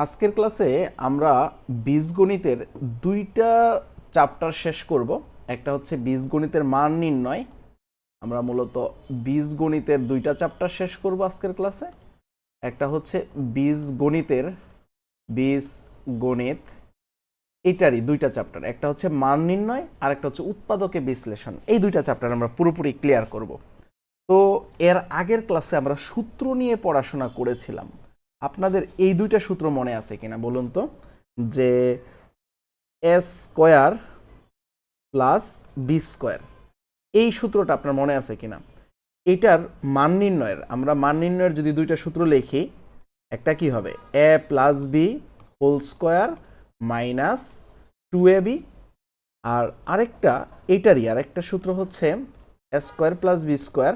আজকের ক্লাসে আমরা বীজগণিতের দুইটা চ্যাপ্টার শেষ করব। একটা হচ্ছে বীজগণিতের মান নির্ণয়। আমরা মূলত বীজগণিতের দুইটা চ্যাপ্টার শেষ করব আজকের ক্লাসে। একটা হচ্ছে বীজগণিত এটারই দুইটা চ্যাপ্টার, একটা হচ্ছে মান নির্ণয় আর একটা হচ্ছে উৎপাদকে বিশ্লেষণ। এই দুইটা চ্যাপ্টার আমরা পুরোপুরি ক্লিয়ার করব। তো এর আগের ক্লাসে আমরা সূত্র নিয়ে পড়াশোনা করেছিলাম। আপনাদের এই দুইটা সূত্র মনে আছে কিনা বলুন তো, যে A square plus B square, এই সূত্রটা আপনার মনে আছে কিনা? এটার মান নির্ণয়ের, আমরা মান নির্ণয়ের যদি দুইটা সূত্র লিখি, একটা কি হবে A plus B whole square minus 2ab, আর আরেকটা এটারই আরেকটা সূত্র হচ্ছে A square plus B square,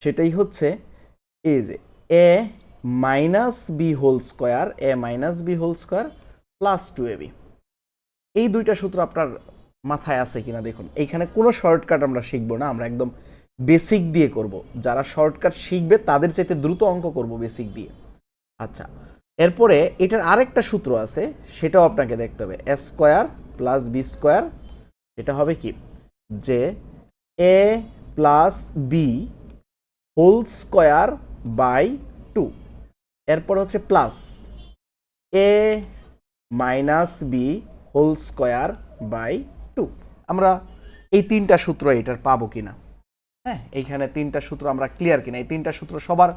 সেটাই হচ্ছে এই যে এ minus B whole square plus 2ab। এই দুইটা সূত্র আপনার মাথায় আছে কিনা দেখুন। এইখানে কোনো শর্টকাট আমরা শিখবো না, আমরা একদম বেসিক দিয়ে করব। যারা শর্টকাট শিখবে তাদের চাইতে দ্রুত অঙ্ক করব বেসিক দিয়ে। আচ্ছা, এরপরে এটার আরেকটা সূত্র আছে, সেটাও আপনাকে দেখতে হবে A square plus B square. এটা হবে কি যে এ plus B whole square by 2, এরপর হচ্ছে plus A minus B whole square by 2। আমরা এই তিনটা সূত্র এটার পাবো কিনা, হ্যাঁ এইখানে তিনটা সূত্র আমরা ক্লিয়ার কিনা, এই তিনটা সূত্র সবার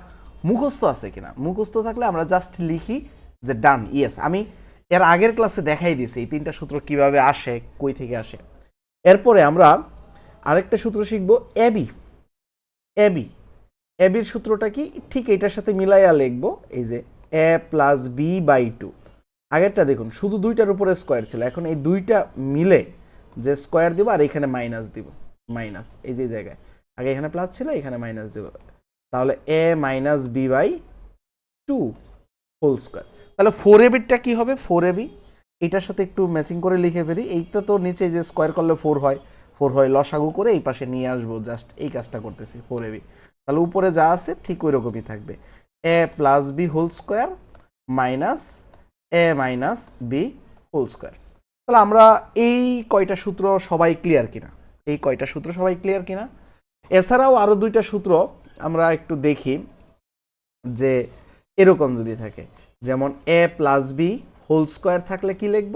মুখস্থ আছে কিনা। মুখস্থ থাকলে আমরা জাস্ট লিখি যে ডান, ইয়েস। আমি এর আগের ক্লাসে দেখাই দিয়েছি এই তিনটা সূত্র কিভাবে আসে, কই থেকে আসে। এরপরে আমরা আরেকটা সূত্র শিখবো এবি। এবির সূত্রটা কি, ঠিক এটার সাথে মিলাইয়া লিখবো, এই যে এ প্লাস বি বাই 2। আগেরটা দেখুন শুধু দুইটার উপরে স্কোয়ার ছিল, এখন এই দুইটা মিলে যে স্কোয়ার দিব আর এখানে মাইনাস দিব, মাইনাস এই যে জায়গায় আগে এখানে প্লাস ছিল এখানে মাইনাস দিব, তাহলে A minus B by 2 whole square. তাহলে 4ab-টা কি হবে, 4ab এটার সাথে একটু ম্যাচিং করে লিখে ফেলি। এইটা তো নিচে যে স্কোয়ার করলে 4 হয়, লসাগু করে এই পাশে নিয়ে আসবো, জাস্ট এই কাজটা করতেছি 4ab। তাহলে উপরে যা আছে ঠিক ওই রকমই থাকবে, A plus B whole square minus A minus B whole square. তাহলে আমরা এই কয়টা সূত্র সবাই ক্লিয়ার কিনা, এই কয়টা সূত্র সবাই ক্লিয়ার কিনা? এছাড়াও আরও দুইটা সূত্র আমরা একটু দেখি, যে এরকম যদি থাকে, যেমন A plus B whole square থাকলে কি লিখব,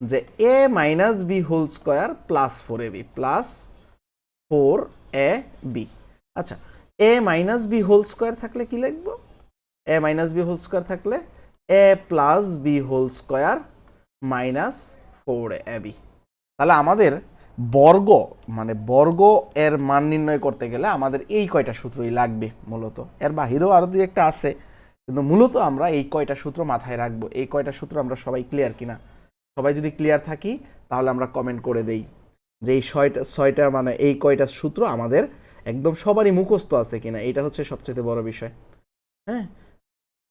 যে এ minus B whole square plus 4ab plus 4ab। আচ্ছা, A minus B whole square থাকলে কি লিখব, A minus B whole square থাকলে A plus B whole square minus 4ab। তাহলে আমাদের বর্গ বর্গ এর মান নির্ণয় করতে গেলে আমাদের এই কয়টা সূত্রই লাগবে মূলত। এর বাহিরেও আরও দুই একটা আছে, কিন্তু মূলত আমরা এই কয়টা সূত্র মাথায় রাখবো। এই কয়টা সূত্র আমরা সবাই ক্লিয়ার কিনা, সবাই যদি ক্লিয়ার থাকি তাহলে আমরা কমেন্ট করে দেই যে এই ছয়টা এই কয়টা সূত্র আমাদের একদম সবারই মুখস্থ আছে কিনা। এটা হচ্ছে সবচেয়ে বড় বিষয়। হ্যাঁ,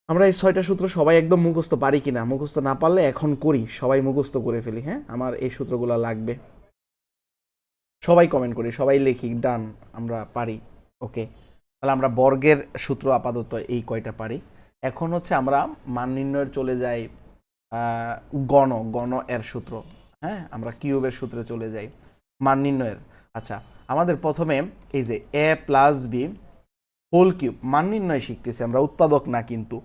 আমরা এই 6টা সূত্র সবাই একদম মুখস্থ পারি কিনা, মুখস্থ না পারলে এখন করি, সবাই মুখস্থ করে ফেলি। হ্যাঁ, আমার এই সূত্রগুলো লাগবে, সবাই কমেন্ট করি, সবাই লিখি ডান আমরা পারি। ওকে, তাহলে আমরা বর্গের সূত্র আপাতত এই কয়টা পারি। এখন হচ্ছে আমরা মান নির্ণয়ের চলে যাই গণ এর সূত্র। হ্যাঁ, আমরা কিউবের সূত্রে চলে যাই মান নির্ণয়ের। আচ্ছা, আমাদের প্রথমে এই যে এ প্লাস বি হোল কিউব মান নির্ণয় শিখতেছি আমরা, উৎপাদক না কিন্তু,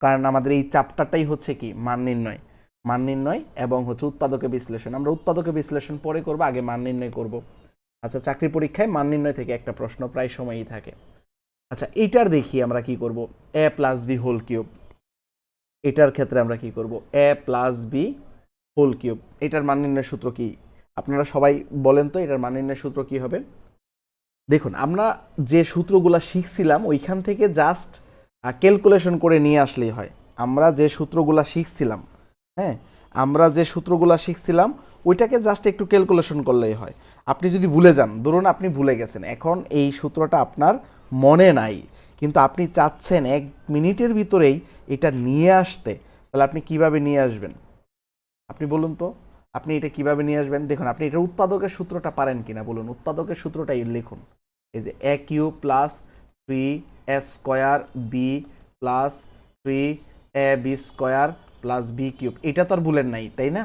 কারণ আমাদের এই চ্যাপ্টারটাই হচ্ছে কি মান নির্ণয় এবং হচ্ছে উৎপাদকে বিশ্লেষণ। আমরা উৎপাদকে বিশ্লেষণ পরে করব, আগে মান নির্ণয় করব। আচ্ছা, চাকরি পরীক্ষায় মান নির্ণয় থেকে একটা প্রশ্ন প্রায় সময়ই থাকে। আচ্ছা, এইটার দেখি আমরা কি করব, এ প্লাস বি হোল কিউব। এটার ক্ষেত্রে আমরা কি করব, এ প্লাস বি হোল কিউব। এটার মান নির্ণয়ের সূত্র কি আপনারা সবাই বলেন তো, এটার মান নির্ণয়ের সূত্র কি হবে? দেখুন, আমরা যে সূত্রগুলা শিখছিলাম ওইখান থেকে জাস্ট ক্যালকুলেশন করে নিয়ে আসলেই হয়। আমরা যে সূত্রগুলা শিখছিলাম, হ্যাঁ আমরা যে সূত্রগুলা শিখছিলাম ওইটাকে জাস্ট একটু ক্যালকুলেশন করলেই হয়। আপনি যদি ভুলে যান, ধরুন আপনি ভুলে গেছেন, এখন এই সূত্রটা আপনার মনে নাই, কিন্তু আপনি চাচ্ছেন 1 মিনিটের ভিতরেই এটা নিয়ে আসতে, তাহলে আপনি কিভাবে নিয়ে আসবেন আপনি বলুন তো, আপনি এটা কিভাবে নিয়ে আসবেন? দেখুন, আপনি এটা উৎপাদকের সূত্রটা পারেন কিনা বলুন, উৎপাদকের সূত্রটাই লিখুন। এই যে A cube plus 3 A square B plus 3 A B square plus B cube, এটা তো আর ভুলেন নাই তাই না?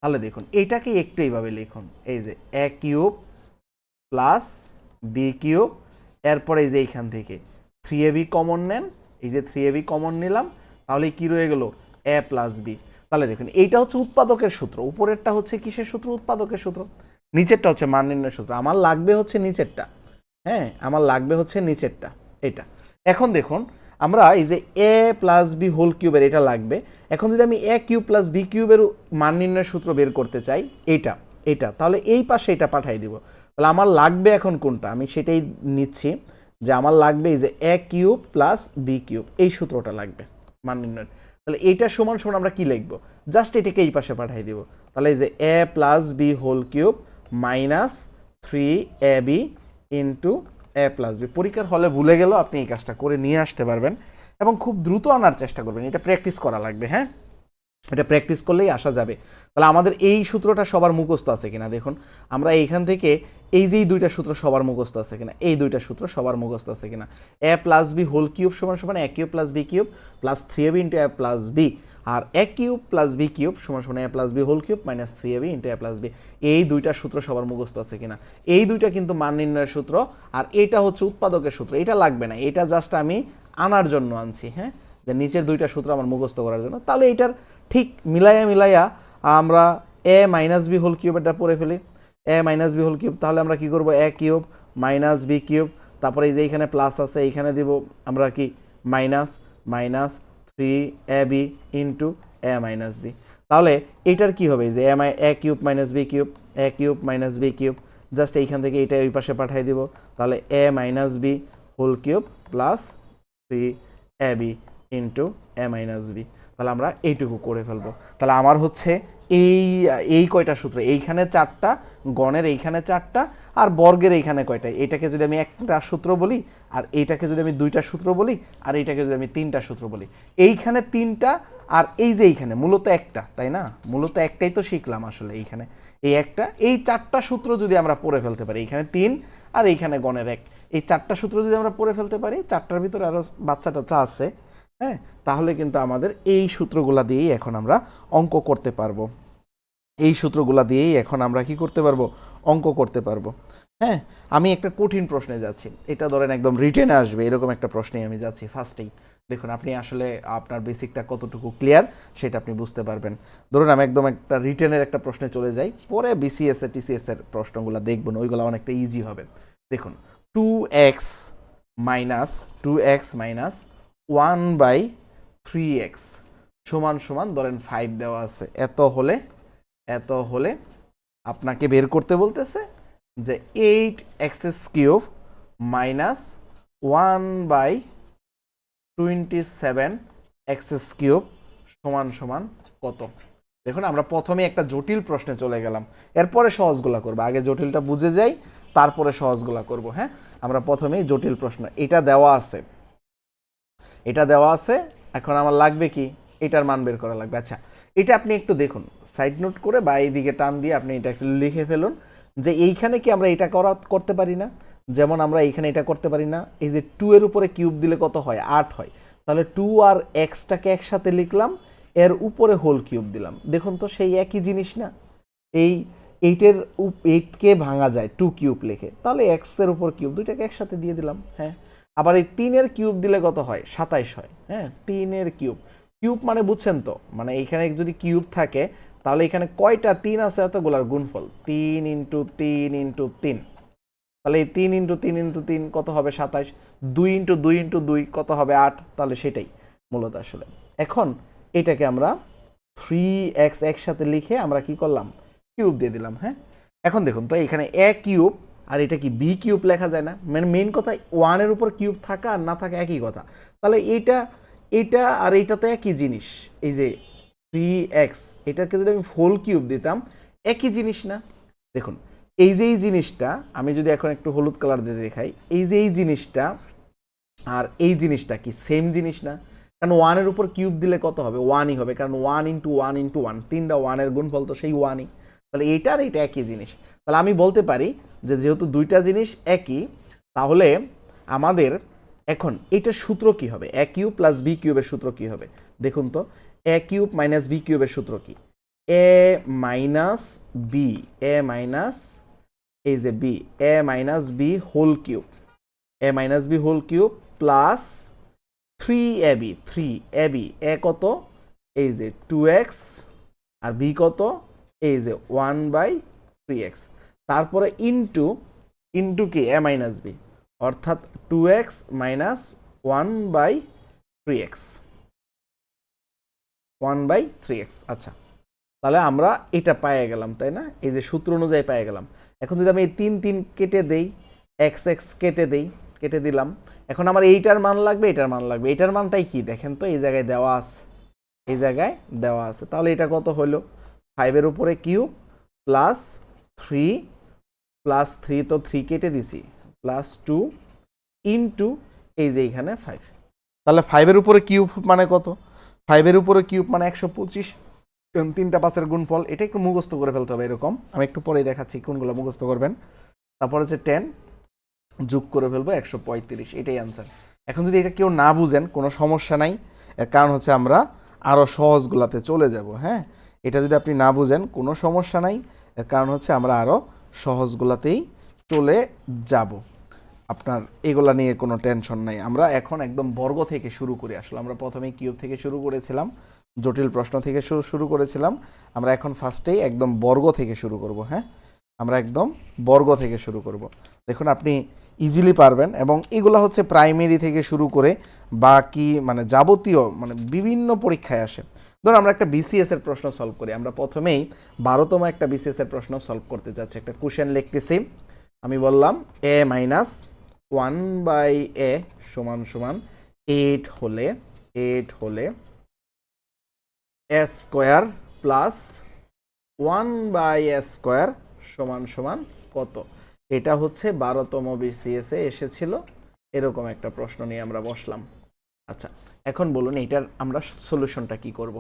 তাহলে দেখুন এইটাকে একটু এইভাবে লিখুন, এই যে A cube plus B cube, এরপরে এই যে এইখান থেকে 3ab কমন নেন, এই যে 3ab কমন নিলাম, তাহলে কি রয়ে গেল এ প্লাস বি। তাহলে দেখুন এইটা হচ্ছে উৎপাদকের সূত্র, উপরেরটা হচ্ছে কিসের সূত্র? উৎপাদকের সূত্র, নিচেরটা হচ্ছে মান নির্ণয়ের সূত্র। আমার লাগবে হচ্ছে নিচেরটা, হ্যাঁ আমার লাগবে হচ্ছে নিচেরটা এটা। এখন দেখুন আমরা এই যে এ প্লাস বি হোল কিউবের এটা লাগবে। এখন যদি আমি এ কিউব প্লাস বি কিউবের মান নির্ণয়ের সূত্র বের করতে চাই, এটা এটা তাহলে এই পাশে এটা পাঠাই দিব। তাহলে আমার লাগবে এখন কোনটা, আমি সেটাই নিচ্ছি, যে আমার লাগবে এই যে A cube plus B cube, এই সূত্রটা লাগবে মান নির্ণয়ের। তাহলে এইটা সমান সমান আমরা কি লিখবো, জাস্ট এটাকে এই পাশে পাঠাই দিব। তাহলে এই যে এ plus B whole cube minus 3ab into এ প্লাস বি। পরীক্ষার হলে ভুলে গেল আপনি এই কাজটা করে নিয়ে আসতে পারবেন এবং খুব দ্রুত আনার চেষ্টা করবেন, এটা প্র্যাকটিস করা লাগবে। হ্যাঁ এটা প্র্যাকটিস করলেই আসা যাবে। তাহলে আমাদের এই সূত্রটা সবার মুখস্থ আছে কিনা দেখুন, আমরা এইখান থেকে এই যে দুইটা সূত্র সবার মুখস্থ আছে কিনা, এই দুইটা সূত্র সবার মুখস্থ আছে কিনা, A plus B whole cube সমান সমান A cube plus B cube plus 3ab into A plus B, আর A cube plus B cube সমান সমান A plus B whole cube minus 3ab into A plus B. এই দুইটা সূত্র সবার মুখস্থ আছে কিনা, এই দুইটা কিন্তু মান নির্ণয়ের সূত্র, আর এটা হচ্ছে উৎপাদকের সূত্র। এটা লাগবে না, এটা জাস্ট আমি আনার জন্য আনছি, হ্যাঁ যে নিচের দুইটা সূত্র আমার মুখস্থ করার জন্য। তাহলে এটার ঠিক মিলাইয়া আমরা এ মাইনাস বি হোল কিউবটা পড়ে ফেলি, এ মাইনাস বি হোল কিউব। তাহলে আমরা কি করব, এ কিউব মাইনাস বি কিউব, তারপরে এই যে এইখানে প্লাস আছে এইখানে দিব আমরা কি minus minus 3ab into A minus B. তাহলে এটার কি হবে, যে A cube minus B cube, A cube minus B cube, just এইখান থেকে এটা ওই পাশে পাঠিয়ে দিব। তাহলে A minus B whole cube plus 3ab into A minus B. তাহলে আমরা এইটুকু করে ফেলবো। তাহলে আমার হচ্ছে এই কয়টা সূত্র, এইখানে 4টা, গণের এইখানে 4টা, আর বর্গের এইখানে কয়টা। এটাকে যদি আমি একটা সূত্র বলি, আর এইটাকে যদি আমি 2টা সূত্র বলি, আর এইটাকে যদি আমি 3টা সূত্র বলি, এইখানে 3টা, আর এই যে এইখানে মূলত একটা, তাই না? মূলত একটাই তো শিখলাম আসলে এইখানে, এই একটা, এই 4টা সূত্র যদি আমরা পড়ে ফেলতে পারি, এইখানে 3 আর এইখানে গণের 1, এই 4টা সূত্র যদি আমরা পড়ে ফেলতে পারি, 4টার ভিতরে আরও বাচ্চাটা আছে, হ্যাঁ তাহলে কিন্তু আমাদের এই সূত্রগুলা দিয়েই এখন আমরা অঙ্ক করতে পারবো, এই সূত্রগুলা দিয়েই এখন আমরা কি করতে পারবো, অঙ্ক করতে পারবো। হ্যাঁ আমি একটা কঠিন প্রশ্নে যাচ্ছি, এটা ধরেন একদম রিটেনে আসবে এরকম একটা প্রশ্নেই আমি যাচ্ছি ফার্স্টেই। দেখুন আপনি আসলে আপনার বেসিকটা কতটুকু ক্লিয়ার সেটা আপনি বুঝতে পারবেন। ধরুন আমি একদম একটা রিটেনের একটা প্রশ্নে চলে যাই, পরে বিসিএস এর টিসিএস এর প্রশ্নগুলো দেখবেন, ওইগুলো অনেকটা ইজি হবে। দেখুন 2x মাইনাস 1/3x সমান সমান ধরেন 5 দেওয়া আছে, এত হলে আপনাকে বের করতে বলতেছে যে 8x³ মাইনাস 1/27x³ সমান সমান কত। দেখুন আমরা প্রথমে একটা জটিল প্রশ্নে চলে গেলাম, এরপরে সহজগুলা করবো, আগে জটিলটা বুঝে যাই তারপরে সহজগুলা করব। হ্যাঁ আমরা প্রথমেই জটিল প্রশ্ন, এটা দেওয়া আছে, এখন আমার লাগবে কি, এটার মান বের করা লাগবে। আচ্ছা এটা আপনি একটু দেখুন সাইড নোট করে বা এইদিকে টান দিয়ে আপনি এটা একটু লিখে ফেলুন, যে এইখানে কি আমরা এটা করতে পারি না, যেমন আমরা এইখানে এটা করতে পারি না, এই যে 2 এর উপরে কিউব দিলে কত হয়, 8 হয়। তাহলে 2 আর এক্সটাকে একসাথে লিখলাম, এর উপরে হোল কিউব দিলাম, দেখুন তো সেই একই জিনিস না। এই 8কে ভাঙা যায় 2 কিউব লিখে, তাহলে এক্সের উপর কিউব, দুইটাকে একসাথে দিয়ে দিলাম। হ্যাঁ আবার এই 3-এর কিউব দিলে কত হয়, 27 হয়। হ্যাঁ 3-এর কিউব মানে বুঝছেন তো, মানে এইখানে যদি কিউব থাকে তাহলে এখানে কয়টা 3 আছে, এতগুলার গুণফল 3 ইন্টু 3 ইন্টু 3, তাহলে এই 3 ইন্টু 3 ইন্টু 3 কত হবে 27, 2 ইন্টু 2 ইন্টু 2 কত হবে 8, তাহলে সেটাই মূলত আসলে। এখন এটাকে আমরা 3x একসাথে লিখে আমরা কি করলাম, কিউব দিয়ে দিলাম। হ্যাঁ এখন দেখুন তো এখানে এ কিউব আর এটা কি বি কিউব লেখা যায় না, মানে মেইন কথা 1 এর উপর কিউব থাকা আর না থাকা একই কথা। তাহলে এটা আর এইটা তো একই জিনিস, এই যে 3x এটাকে যদি আমি হোল কিউব দিতাম একই জিনিস না। দেখুন এই যে এই জিনিসটা আমি যদি এখন একটু হলুদ কালার দিয়ে দেখাই, এই যে এই জিনিসটা আর এই জিনিসটা কি সেম জিনিস না, কারণ 1 এর উপর কিউব দিলে কত হবে, 1ই হবে, কারণ 1 ইন্টু 1 ইন্টু 1, 3টা 1 এর গুণফল তো সেই 1ই। তাহলে এইটা আর এইটা একই জিনিস, তাহলে আমি বলতে পারি যে যেহেতু দুইটা জিনিস একই, তাহলে আমাদের এখন এটার সূত্র কি হবে? এ কিউব প্লাস বি কিউবের সূত্র কি হবে দেখুন তো। এ কিউব মাইনাস বি কিউবের সূত্র কি? A minus B, A minus এই যে B, A minus B whole cube, A minus B whole cube plus 3ab, 3ab, A কত? এই যে 2x আর বি কত? এই যে 1/3x, তারপরে ইন্টু ইন্টু কি এ মাইনাস বি, অর্থাৎ 2x মাইনাস 1/3x, 1/3x। আচ্ছা, তাহলে আমরা এটা পেয়ে গেলাম, তাই না? এই যে সূত্র অনুযায়ী পেয়ে গেলাম। এখন যদি আমি এই 3 কেটে দেই, এক্স এক্স কেটে দেই, কেটে দিলাম। এখন আমার এইটার মান লাগবে, এটার মান লাগবে। এটার মানটাই কি দেখেন তো, এই জায়গায় দেওয়া আছে, এই জায়গায় দেওয়া আছে। তাহলে এটা কত হলো? 5-এর উপরে কিউব প্লাস 3 প্লাস 3 তো 3 কেটে দিছি, প্লাস 2 ইন্টু এই যে এইখানে 5। তাহলে 5-এর উপরে কিউব মানে কত? 5-এর উপরে কিউব মানে 125। 3টা 5-এর গুণফল, এটা একটু মুখস্থ করে ফেলতে হবে এরকম। আমি একটু পরেই দেখাচ্ছি কোনগুলো মুখস্থ করবেন। তারপর হচ্ছে 10 যোগ করে ফেলবো 135, এটাই আনসার। এখন যদি এটা কেউ না বুঝেন কোনো সমস্যা নাই, এর কারণ হচ্ছে আমরা আরও সহজগুলাতে চলে যাব। হ্যাঁ, এটা যদি আপনি না বুঝেন কোনো সমস্যা নাই, এর কারণ হচ্ছে আমরা আরও সহজগুলাতেই চলে যাব। আপনার এগুলা নিয়ে কোনো টেনশন নাই। আমরা এখন একদম বর্গ থেকে শুরু করি। আসলে আমরা প্রথমে কিউব থেকে শুরু করেছিলাম, জটিল প্রশ্ন থেকে শুরু করেছিলাম। আমরা এখন ফার্স্টেই একদম বর্গ থেকে শুরু করব। হ্যাঁ, আমরা একদম বর্গ থেকে শুরু করব। দেখুন আপনি ইজিলি পারবেন, এবং এগুলো হচ্ছে প্রাইমারি থেকে শুরু করে বাকি মানে যাবতীয় মানে বিভিন্ন পরীক্ষায় আসে। ধরুন আমরা একটা বিসিএস এর প্রশ্ন সলভ করি। আমরা প্রথমেই 12তম একটা বিসিএস এর প্রশ্ন সলভ করতে যাচ্ছি। একটা কোশ্চেন লিখতেছি। আমি বললাম এ মাইনাস 1/a সমান সমান 8 হলে a square plus 1/a square সমান সমান কত? এটা হচ্ছে 12তম বিসিএস এ এসেছিল। এরকম একটা প্রশ্ন নিয়ে আমরা বসলাম। আচ্ছা, এখন বলুন এইটার আমরা সলিউশনটা কি করব?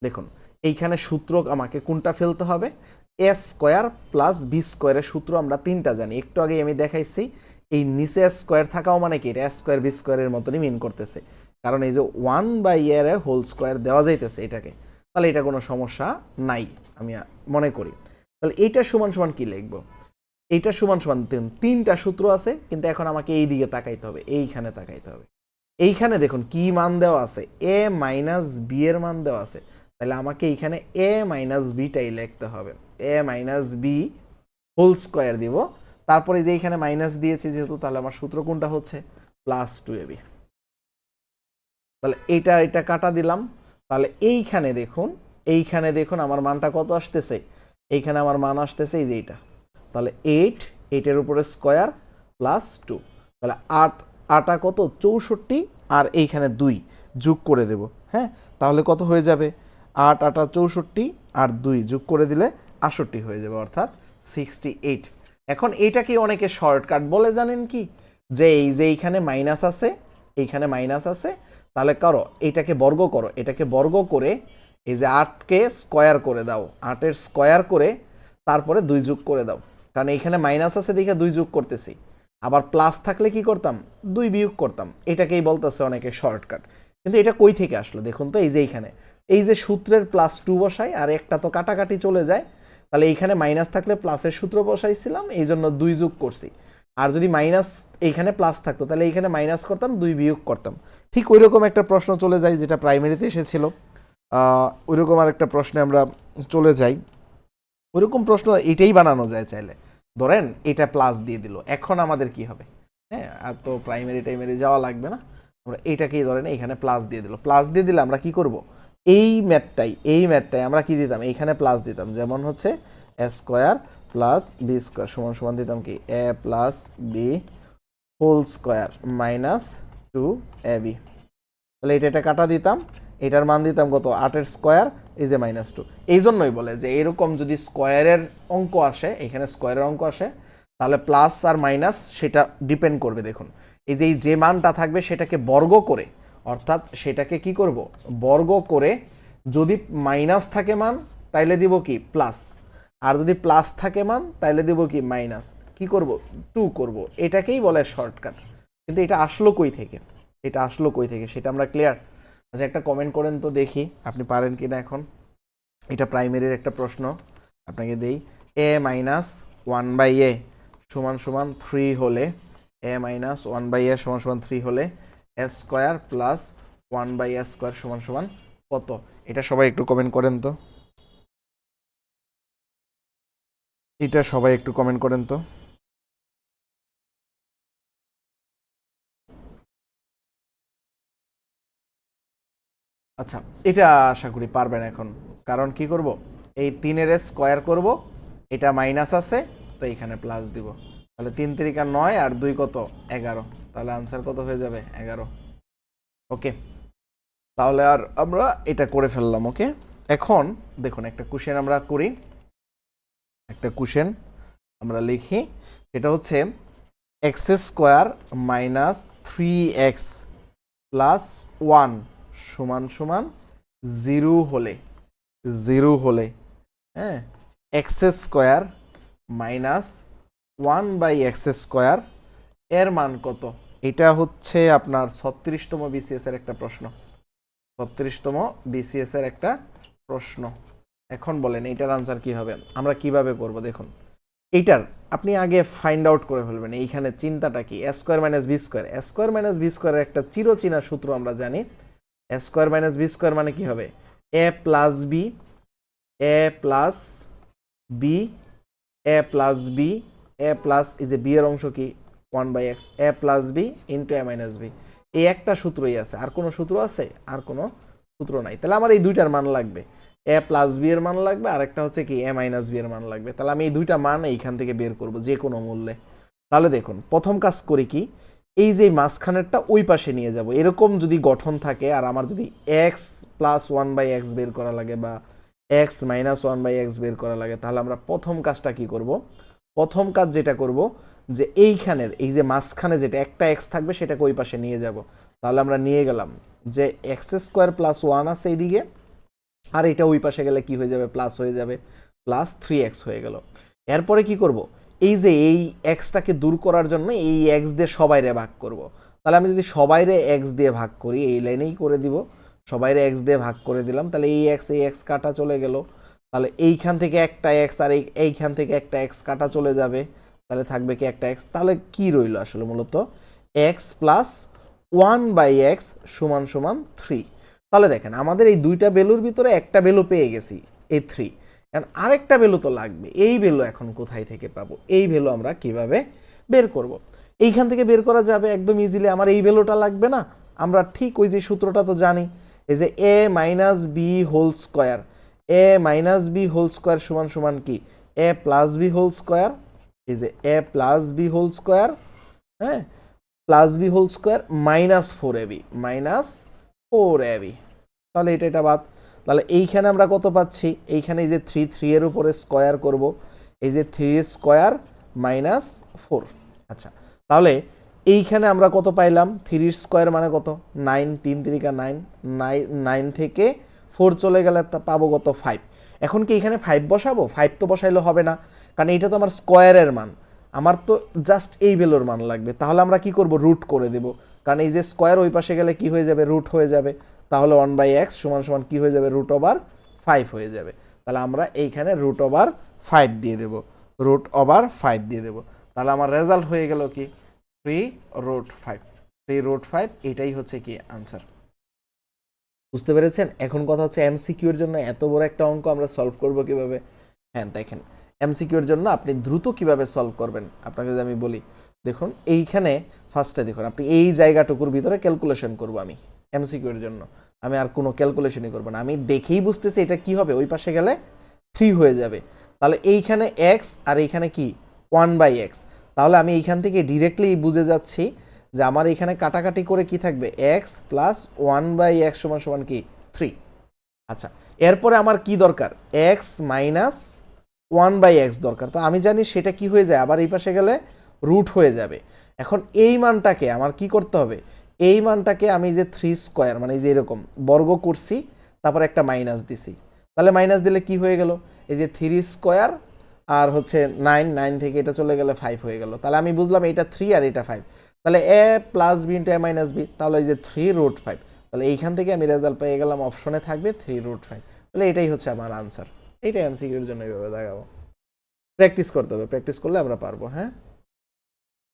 দেখুন এইখানে সূত্র আমাকে কোনটা ফেলতে হবে? এ স্কোয়ার প্লাস বি স্কোয়ারের সূত্র আমরা 3টা জানি। একটু আগে আমি দেখাইছি। এই নিচে স্কোয়ার থাকাও মানে কি এটা স্কোয়ার বি স্কোয়ারের মতনই মিন করতেছে, কারণ এই যে 1/a হোল স্কোয়ার দেওয়া যাইতেছে এটাকে। তাহলে এটা কোনো সমস্যা নাই আমি মনে করি। তাহলে এইটা সমান সমান কি লিখবো? এইটা সমান সমান 3টা সূত্র আছে, কিন্তু এখন আমাকে এই দিকে তাকাইতে হবে, এইখানে তাকাইতে হবে। এইখানে দেখুন কি মান দেওয়া আছে? এ মাইনাস বি এর মান দেওয়া আছে। তাহলে আমাকে এইখানে এ মাইনাস বিটাই লিখতে হবে। এ মাইনাস বি হোল স্কোয়ার দিব, তারপরে যে এইখানে মাইনাস দিয়েছি যেহেতু, তাহলে আমার সূত্র কোনটা হচ্ছে? Plus 2ab। তাহলে এটা কাটা দিলাম। তাহলে এইখানে দেখুন আমার মানটা কত আসতেছে? এইখানে আমার মান আসতেছে এই যে এইটা। তাহলে 8-এর উপরে স্কোয়ার প্লাস 2, তাহলে 8 কত? 64, আর এইখানে 2 যোগ করে দেব। হ্যাঁ, তাহলে কত হয়ে যাবে? 8 64, আর 2 যোগ করে দিলে 68 হয়ে যাবে, অর্থাৎ 68। এখন এইটাকে অনেকে শর্টকাট বলে জানেন কি? যে এই যে এইখানে মাইনাস আছে, এইখানে মাইনাস আছে, তাহলে করো এটাকে বর্গ করো, এটাকে বর্গ করে এই যে 8কে স্কোয়ার করে দাও, 8-এর স্কোয়ার করে তারপরে 2 যোগ করে দাও। কারণ এইখানে মাইনাস আছে দেখে 2 যোগ করতেছি, আবার প্লাস থাকলে কি করতাম? 2 বিয়োগ করতাম। এটাকেই বলতেছে অনেকে শর্টকাট। কিন্তু এটা কই থেকে আসলো দেখুন তো। এই যে এইখানে এই যে সূত্রের +2 বসাই, আর একটা তো কাটাকাটি চলে যায়। তাহলে এইখানে মাইনাস থাকলে প্লাসের সূত্র বসাইছিলাম, এই জন্য 2 যোগ করছি। আর যদি মাইনাস এইখানে প্লাস থাকতো তাহলে এইখানে মাইনাস করতাম, 2 বিয়োগ করতাম। ঠিক ওই রকম একটা প্রশ্ন চলে যায় যেটা প্রাইমারিতে এসেছিল। ওইরকম আর একটা প্রশ্নে আমরা চলে যাই। ওইরকম প্রশ্ন এটাই বানানো যায় চাইলে। ধরেন এটা প্লাস দিয়ে দিল, এখন আমাদের কি হবে? হ্যাঁ, আর তো প্রাইমারি যাওয়া লাগবে না। আমরা এইটাকেই ধরেন এইখানে প্লাস দিয়ে দিল। প্লাস দিয়ে দিলে আমরা কি করব? এই ম্যাথটাই আমরা কি দিতাম? এইখানে প্লাস দিতাম। যেমন হচ্ছে A square plus B square সমান সমান দিতাম কি? এ plus B whole square minus 2ab। তাহলে এটা কাটা দিতাম, এটার মান দিতাম কত? 8-এর স্কোয়ার, এই যে -2। এই জন্যই বলে যে এরকম যদি স্কোয়ারের অঙ্ক আসে, এখানে স্কোয়ারের অঙ্ক আসে, তাহলে প্লাস আর মাইনাস সেটা ডিপেন্ড করবে। দেখুন এই যে মানটা থাকবে সেটাকে বর্গ করে, অর্থাৎ সেটাকে কি করব? বর্গ করে যদি মাইনাস থাকে মান তাইলে দিব কি? প্লাস। আর যদি প্লাস থাকে মান তাইলে দিব কি? মাইনাস। কি করব? 2 করব। এটাকেই বলে শর্টকাট। কিন্তু এটা আসলো কই থেকে, এটা আসলো কই থেকে সেটা আমরা ক্লিয়ার। আচ্ছা একটা কমেন্ট করেন তো দেখি আপনি পারেন কিনা। এখন এটা প্রাইমারির একটা প্রশ্ন আপনাকে দেই, A minus one by A সমান সমান 3 হলে, A minus one by A সমান সমান 3 হলে A square plus one by A square সমান সমান কত? এটা সবাই একটু কমেন্ট করেন তো, এটা সবাই একটু কমেন্ট করেন তো। আচ্ছা এটা আশা করি পারবেন এখন, কারণ কি করব, এই 3-এর স্কোয়ার করব, এটা মাইনাস আছে তো এইখানে প্লাস দিব, তাহলে 3 3 9 আর 2 কত 11, তাহলে আনসার কত হয়ে যাবে 11। ওকে, তাহলে আর আমরা এটা করে ফেললাম। ওকে, এখন দেখুন একটা কোশ্চেন আমরা করি, একটা কোশ্চেন আমরা লিখি, এটা হচ্ছে x square minus 3x plus 1 সমান সমান 0 হলে, 0 হলে হ্যাঁ x square minus 1 by x square এর মান কত? এটা হচ্ছে আপনার 36তম বিসিএস এর একটা প্রশ্ন, 36তম বিসিএস এর একটা প্রশ্ন। এখন বলেন এইটার আনসার কি হবে, আমরা কিভাবে করব? দেখুন এইটার আপনি আগে ফাইন্ড আউট করে ফেলবেন এইখানে চিন্তাটা কি, এ স্কোয়ার মাইনাস বি স্কোয়ার, এ স্কোয়ার মাইনাস বি স্কোয়ারের একটা চিরচেনা সূত্র আমরা জানি, এ স্কোয়ার মাইনাস বি স্কোয়ার মানে কি হবে, A plus B, A plus B, A plus B, A plus এই যে বি এর অংশ কি 1/x, A plus B into A minus B, এই একটা সূত্রই আছে, আর কোনো সূত্র আছে? আর কোনো সূত্র নাই। তাহলে আমার এই দুইটার মান লাগবে, এ প্লাস বি এর মান লাগবে, আর একটা হচ্ছে কি এ মাইনাস বি এর মান লাগবে। তাহলে আমি এই দুইটা মান এইখান থেকে বের করব যে কোনো মূল্যে। তাহলে দেখুন প্রথম কাজ করি কি, এই যে মাঝখানেরটা ওই পাশে নিয়ে যাব, এরকম যদি গঠন থাকে আর আমার যদি এক্স প্লাস 1/x বের করা লাগে বা এক্স মাইনাস 1/x বের করা লাগে, তাহলে আমরা প্রথম কাজটা কি করব, প্রথম কাজ যেটা করব যে এইখানের এই যে মাঝখানে যেটা একটা এক্স থাকবে সেটাকে ওই পাশে নিয়ে যাব। তাহলে আমরা নিয়ে গেলাম যে এক্স স্কোয়ার প্লাস 1 আছে এইদিকে, আর এটা ওই পাশে গেলে কি হয়ে যাবে, প্লাস হয়ে যাবে, প্লাস 3x হয়ে গেল। এরপরে কি করব, এই যে এই এক্সটাকে দূর করার জন্য এই এক্স দিয়ে সবাইরে ভাগ করব। তাহলে আমি যদি সবাইরে এক্স দিয়ে ভাগ করি, এই লাইনেই করে দিব, সবাইরে এক্স দিয়ে ভাগ করে দিলাম, তাহলে এই এক্স কাটা চলে গেল, তাহলে এইখান থেকে একটা এক্স আর এইখান থেকে একটা এক্স কাটা চলে যাবে, তাহলে থাকবে কি একটা এক্স, তাহলে কি রইল আসলে মূলত এক্স প্লাস 1/x সমান সমান 3। তাহলে দেখেন আমাদের এই দুইটা ভ্যালুর ভিতরে একটা ভ্যালু পেয়ে গেছি এই 3, কারণ আরেকটা ভ্যালু তো লাগবে, এই ভ্যালু এখন কোথায় থেকে পাবো, এই ভ্যালু আমরা কিভাবে বের করব? এইখান থেকে বের করা যাবে একদম ইজিলি, আমার এই ভ্যালুটা লাগবে না, আমরা ঠিক ওই যে সূত্রটা তো জানি, এই যে এ minus B whole square, a minus B whole square সমান সমান কি এ প্লাস বি হোল স্কোয়ার, এই যে এ প্লাস বি হোল স্কোয়ার, হ্যাঁ plus B whole square minus 4ab, minus 4ab, তাহলে এটা বাদ। তাহলে এইখানে আমরা কত পাচ্ছি, এইখানে এই যে 3 এর উপরে স্কোয়ার করব, এই যে 3 স্কোয়ার মাইনাস 4। আচ্ছা তাহলে এইখানে আমরা কত পাইলাম, 3 স্কোয়ার মানে কত 9, 3 3 9, 9 থেকে 4 চলে গেলে পাবো কত 5। এখন কি এখানে 5 বসাবো, 5 তো বসাইলে হবে না, কারণ এটা তো আমার স্কোয়ারের মান, আমার তো জাস্ট এই ভ্যালুর মান লাগবে। তাহলে আমরা কি করব, রুট করে দেব, কারণ এই যে স্কোয়ার ওই পাশে গেলে কি হয়ে যাবে, রুট হয়ে যাবে, তাহলে 1/x সমান সমান কি হয়ে যাবে, √5 হয়ে যাবে। তাহলে আমরা এইখানে √5 দিয়ে দেব, √5 দিয়ে দেব, তাহলে আমার রেজাল্ট হয়ে গেল কি 3√5, 3√5, এটাই হচ্ছে কি আনসার। বুঝতে পেরেছেন? এখন কথা হচ্ছে এমসিকিউ এর জন্য এত বড় একটা অঙ্ক আমরা সলভ করব কিভাবে। হ্যাঁ দেখেন এমসিকিউ এর জন্য আপনি দ্রুত কিভাবে সলভ করবেন আপনাকে যদি আমি বলি, দেখুন এইখানে ফার্স্টে দেখুন আপনি এই জায়গাটুকুর ভিতরে ক্যালকুলেশন করব আমি এমসিকিউ এর জন্য, আমি আর কোনো ক্যালকুলেশনই করব না, আমি দেখেই বুঝতেছি এটা কি হবে, ওই পাশে গেলে 3 হয়ে যাবে, তাহলে এইখানে এক্স আর এইখানে কি 1/x, তাহলে আমি এইখান থেকে ডিরেক্টলি বুঝে যাচ্ছি যে আমার এখানে কাটাকাটি করে কি থাকবে এক্স প্লাস 1/x সমান সমান কি 3। আচ্ছা এরপরে আমার কি দরকার, এক্স মাইনাস 1/x দরকার, তো আমি জানি সেটা কি হয়ে যায়, আবার এই পাশে গেলে রুট হয়ে যাবে। এখন এই মানটাকে আমার কি করতে হবে, এই মানটাকে আমি যে 3 স্কোয়ার মানে যে এরকম বর্গ করছি, তারপর একটা মাইনাস দিছি, তাহলে মাইনাস দিলে কি হয়ে গেল, এই যে 3 স্কোয়ার আর হচ্ছে 9 থেকে এটা চলে গেলে 5 হয়ে গেল, তাহলে আমি বুঝলাম এটা 3 আর এটা 5, তাহলে এ plus B into A minus B, তাহলে এই যে 3√5, তাহলে এইখান থেকে আমি রেজাল্ট পেয়ে গেলাম, অপশনে থাকবে 3√5। তাহলে এটাই হচ্ছে আমার আনসার। এইটাই এমসিকিউর জন্য এইভাবে দেখাবো। প্র্যাকটিস করতে হবে, প্র্যাকটিস করলে আমরা পারবো। হ্যাঁ,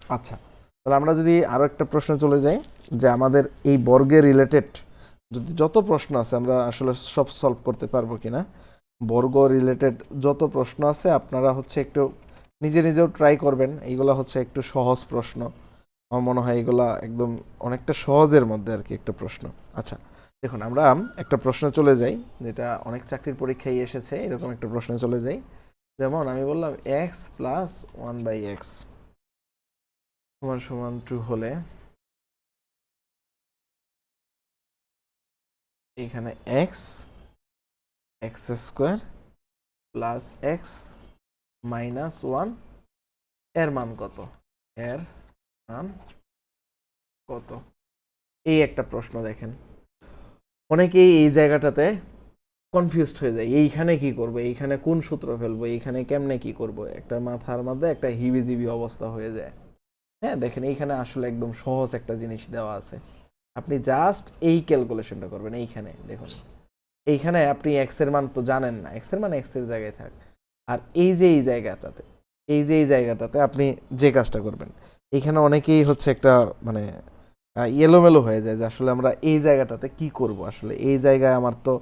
আচ্ছা, তাহলে আমরা যদি আরও একটা প্রশ্ন চলে যাই, যে আমাদের এই বর্গের রিলেটেড যদি যত প্রশ্ন আছে আমরা আসলে সব সলভ করতে পারবো কিনা। বর্গ রিলেটেড যত প্রশ্ন আছে আপনারা হচ্ছে একটু নিজে নিজেও ট্রাই করবেন। এইগুলা হচ্ছে একটু সহজ প্রশ্ন, আমার মনে হয় এগুলা একদম অনেকটা সহজের মধ্যে আর কি একটা প্রশ্ন। আচ্ছা দেখুন, আমরা একটা প্রশ্ন চলে যাই, যেটা অনেক চাকরির পরীক্ষায় এসেছে, এরকম একটা প্রশ্ন চলে যাই। যেমন আমি বললাম এক্স প্লাস 1/x সমান সমান 2 হলে এখানে x square plus x minus 1 এর মান কত? এর মান কত? এই একটা প্রশ্ন। দেখেন অনেকেই এই জায়গাটাতে কনফিউজড হয়ে যায়, এইখানে কি করব, এইখানে কোন সূত্র ফেলবো, এইখানে কেমনে কি করব, একটা মাথার মধ্যে একটা হিবিজিবি অবস্থা হয়ে যায়। হ্যাঁ দেখেন, এইখানে আসলে একদম সহজ একটা জিনিস দেওয়া আছে, আপনি জাস্ট এই ক্যালকুলেশনটা করবেন। এইখানে দেখুন, এইখানে আপনি এক্স এর মান তো জানেন না, এক্স এর মান এক্স এর জায়গায় থাক, আর এই যে এই জায়গাটাতে, এই জায়গাটাতে আপনি যে কাজটা করবেন, এইখানে অনেকেই হচ্ছে একটা মানে এলোমেলো হয়ে যায় যে আসলে আমরা এই জায়গাটাতে কি করব, আসলে এই জায়গায় আমার তো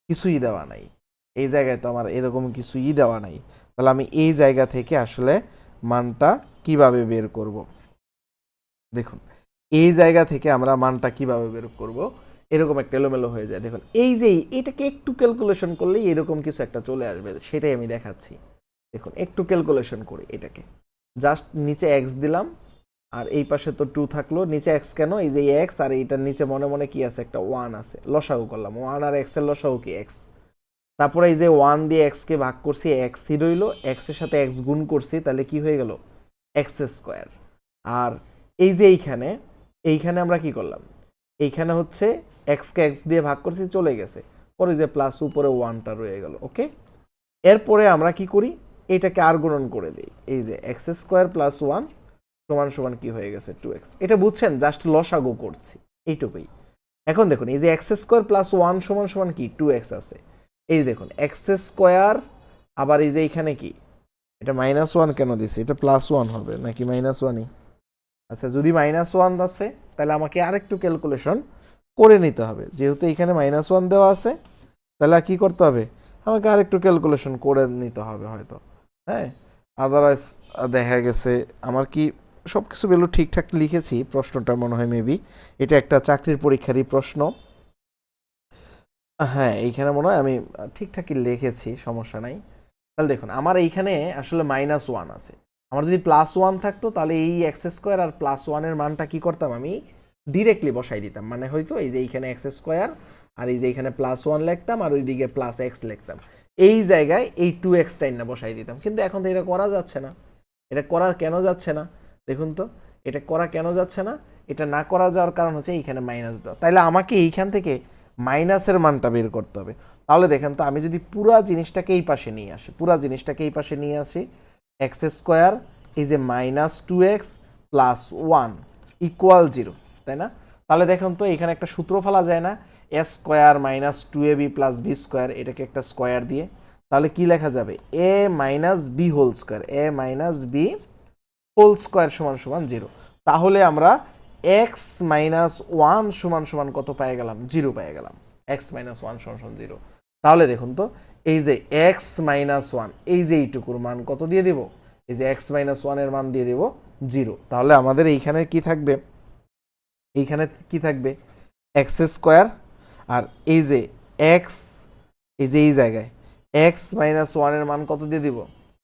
কিছুই দেওয়া নাই, এই জায়গায় তো আমার এরকম কিছুই দেওয়া নাই, তাহলে আমি এই জায়গা থেকে আসলে মানটা কিভাবে বের করব। দেখুন এই জায়গা থেকে আমরা মানটা কিভাবে বের করব, এরকম একটা এলোমেলো হয়ে যায়। দেখুন এই যে এটাকে একটু ক্যালকুলেশন করলেই এরকম কিছু একটা চলে আসবে, সেটাই আমি দেখাচ্ছি। দেখুন একটু ক্যালকুলেশন করি, এটাকে জাস্ট নিচে এক্স দিলাম, আর এই পাশে তো 2 থাকলো, নিচে এক্স কেন, এই যে এক্স, আর এইটার নিচে মনে মনে কি আছে, একটা 1 আছে, লসাগু করলাম, 1 আর এক্স এর লসাগু কি এক্স। তারপরে এই যে 1 দিয়ে এক্সকে ভাগ করছি, এক্সই রইল, এক্সের সাথে এক্স গুণ করছি, তাহলে কি হয়ে গেল, এক্স স্কোয়ার। আর এই যে এইখানে আমরা কি করলাম, এইখানে হচ্ছে এক্সকে এক্স দিয়ে ভাগ করছি, চলে গেছে, পরে যে প্লাস উপরে 1টা রয়ে গেল। ওকে, এরপরে আমরা কি করি, এটাকে আর গুণন করে দিই, এই যে এক্স স্কোয়ার প্লাস 1 সমান সমান কি হয়ে গেছে 2x। এটা বুঝছেন, জাস্ট লসাগু করছি এইটুকুই। এখন দেখুন এই যে এক্স স্কোয়ার প্লাস 1 সমান সমান কি 2x আছে, এই দেখুন এক্স স্কোয়ার, আবার এই যে এইখানে কি, এটা -1 কেন দিছি, এটা +1 হবে নাকি -1ই? আচ্ছা যদি -1 আছে তাহলে আমাকে আরেকটু ক্যালকুলেশন করে নিতে হবে, যেহেতু এখানে -1 দেওয়া আছে, তাহলে কি করতে হবে, আমাকে আরেকটু ক্যালকুলেশন করে নিতে হবে হয়তো। হ্যাঁ, আদারওয়াইজ দেখা গেছে আমার কি সব কিছু ভ্যালু ঠিকঠাক লিখেছি, প্রশ্নটা মনে হয় মেবি এটা একটা চাকরির পরীক্ষারই প্রশ্ন। হ্যাঁ এইখানে মনে হয় আমি ঠিকঠাকই লিখেছি, সমস্যা নাই। তাহলে দেখুন আমার এইখানে আসলে -1 আছে, আমার যদি +1 থাকতো তাহলে এই এক্স স্কোয়ার আর +1 এর মানটা কি করতাম, আমি ডিরেক্টলি বসাই দিতাম, মানে হয়তো এই যে এইখানে এক্স স্কোয়ার আর এই যে এইখানে +1 লিখতাম, আর ওইদিকে +x লিখতাম, এই জায়গায় এই 2x না বসাই দিতাম। কিন্তু এখন তো এটা করা যাচ্ছে না, এটা করা কেন যাচ্ছে না, দেখুন তো এটা করা কেন যাচ্ছে না, এটা না করা যাওয়ার কারণ হচ্ছে এইখানে মাইনাস দেওয়া, তাইলে আমাকে এইখান থেকে মাইনাসের মানটা বের করতে হবে। তাহলে দেখেন তো, আমি যদি পুরা জিনিসটাকে এই পাশে নিয়ে আসি, পুরা জিনিসটাকে এই পাশে নিয়ে আসি, এক্স স্কোয়ার এই যে -2x + 1 = 0, তাই না? তাহলে দেখুন তো এখানে একটা সূত্র ফেলা যায় না, a square -2ab + b square, এটাকে একটা স্কোয়ার দিয়ে, তাহলে কি লেখা যাবে, a - b whole square, a - b whole square সমান সমান 0। তাহলে আমরা x - 1 সমান সমান কত পেয়ে গেলাম, 0 পেয়ে গেলাম, x - 1 সমান সমান 0। তাহলে দেখুন তো এই যে x - 1, এই যে এইটুকুর মান কত দিয়ে দেব, এই যে x - 1 এর মান দিয়ে দেব 0। তাহলে আমাদের এইখানে কি থাকবে, এইখানে কি থাকবে, x স্কোয়ার, আর এই যে x, এই যে এই জায়গায় x - 1 এর মান কত দিয়ে দিব,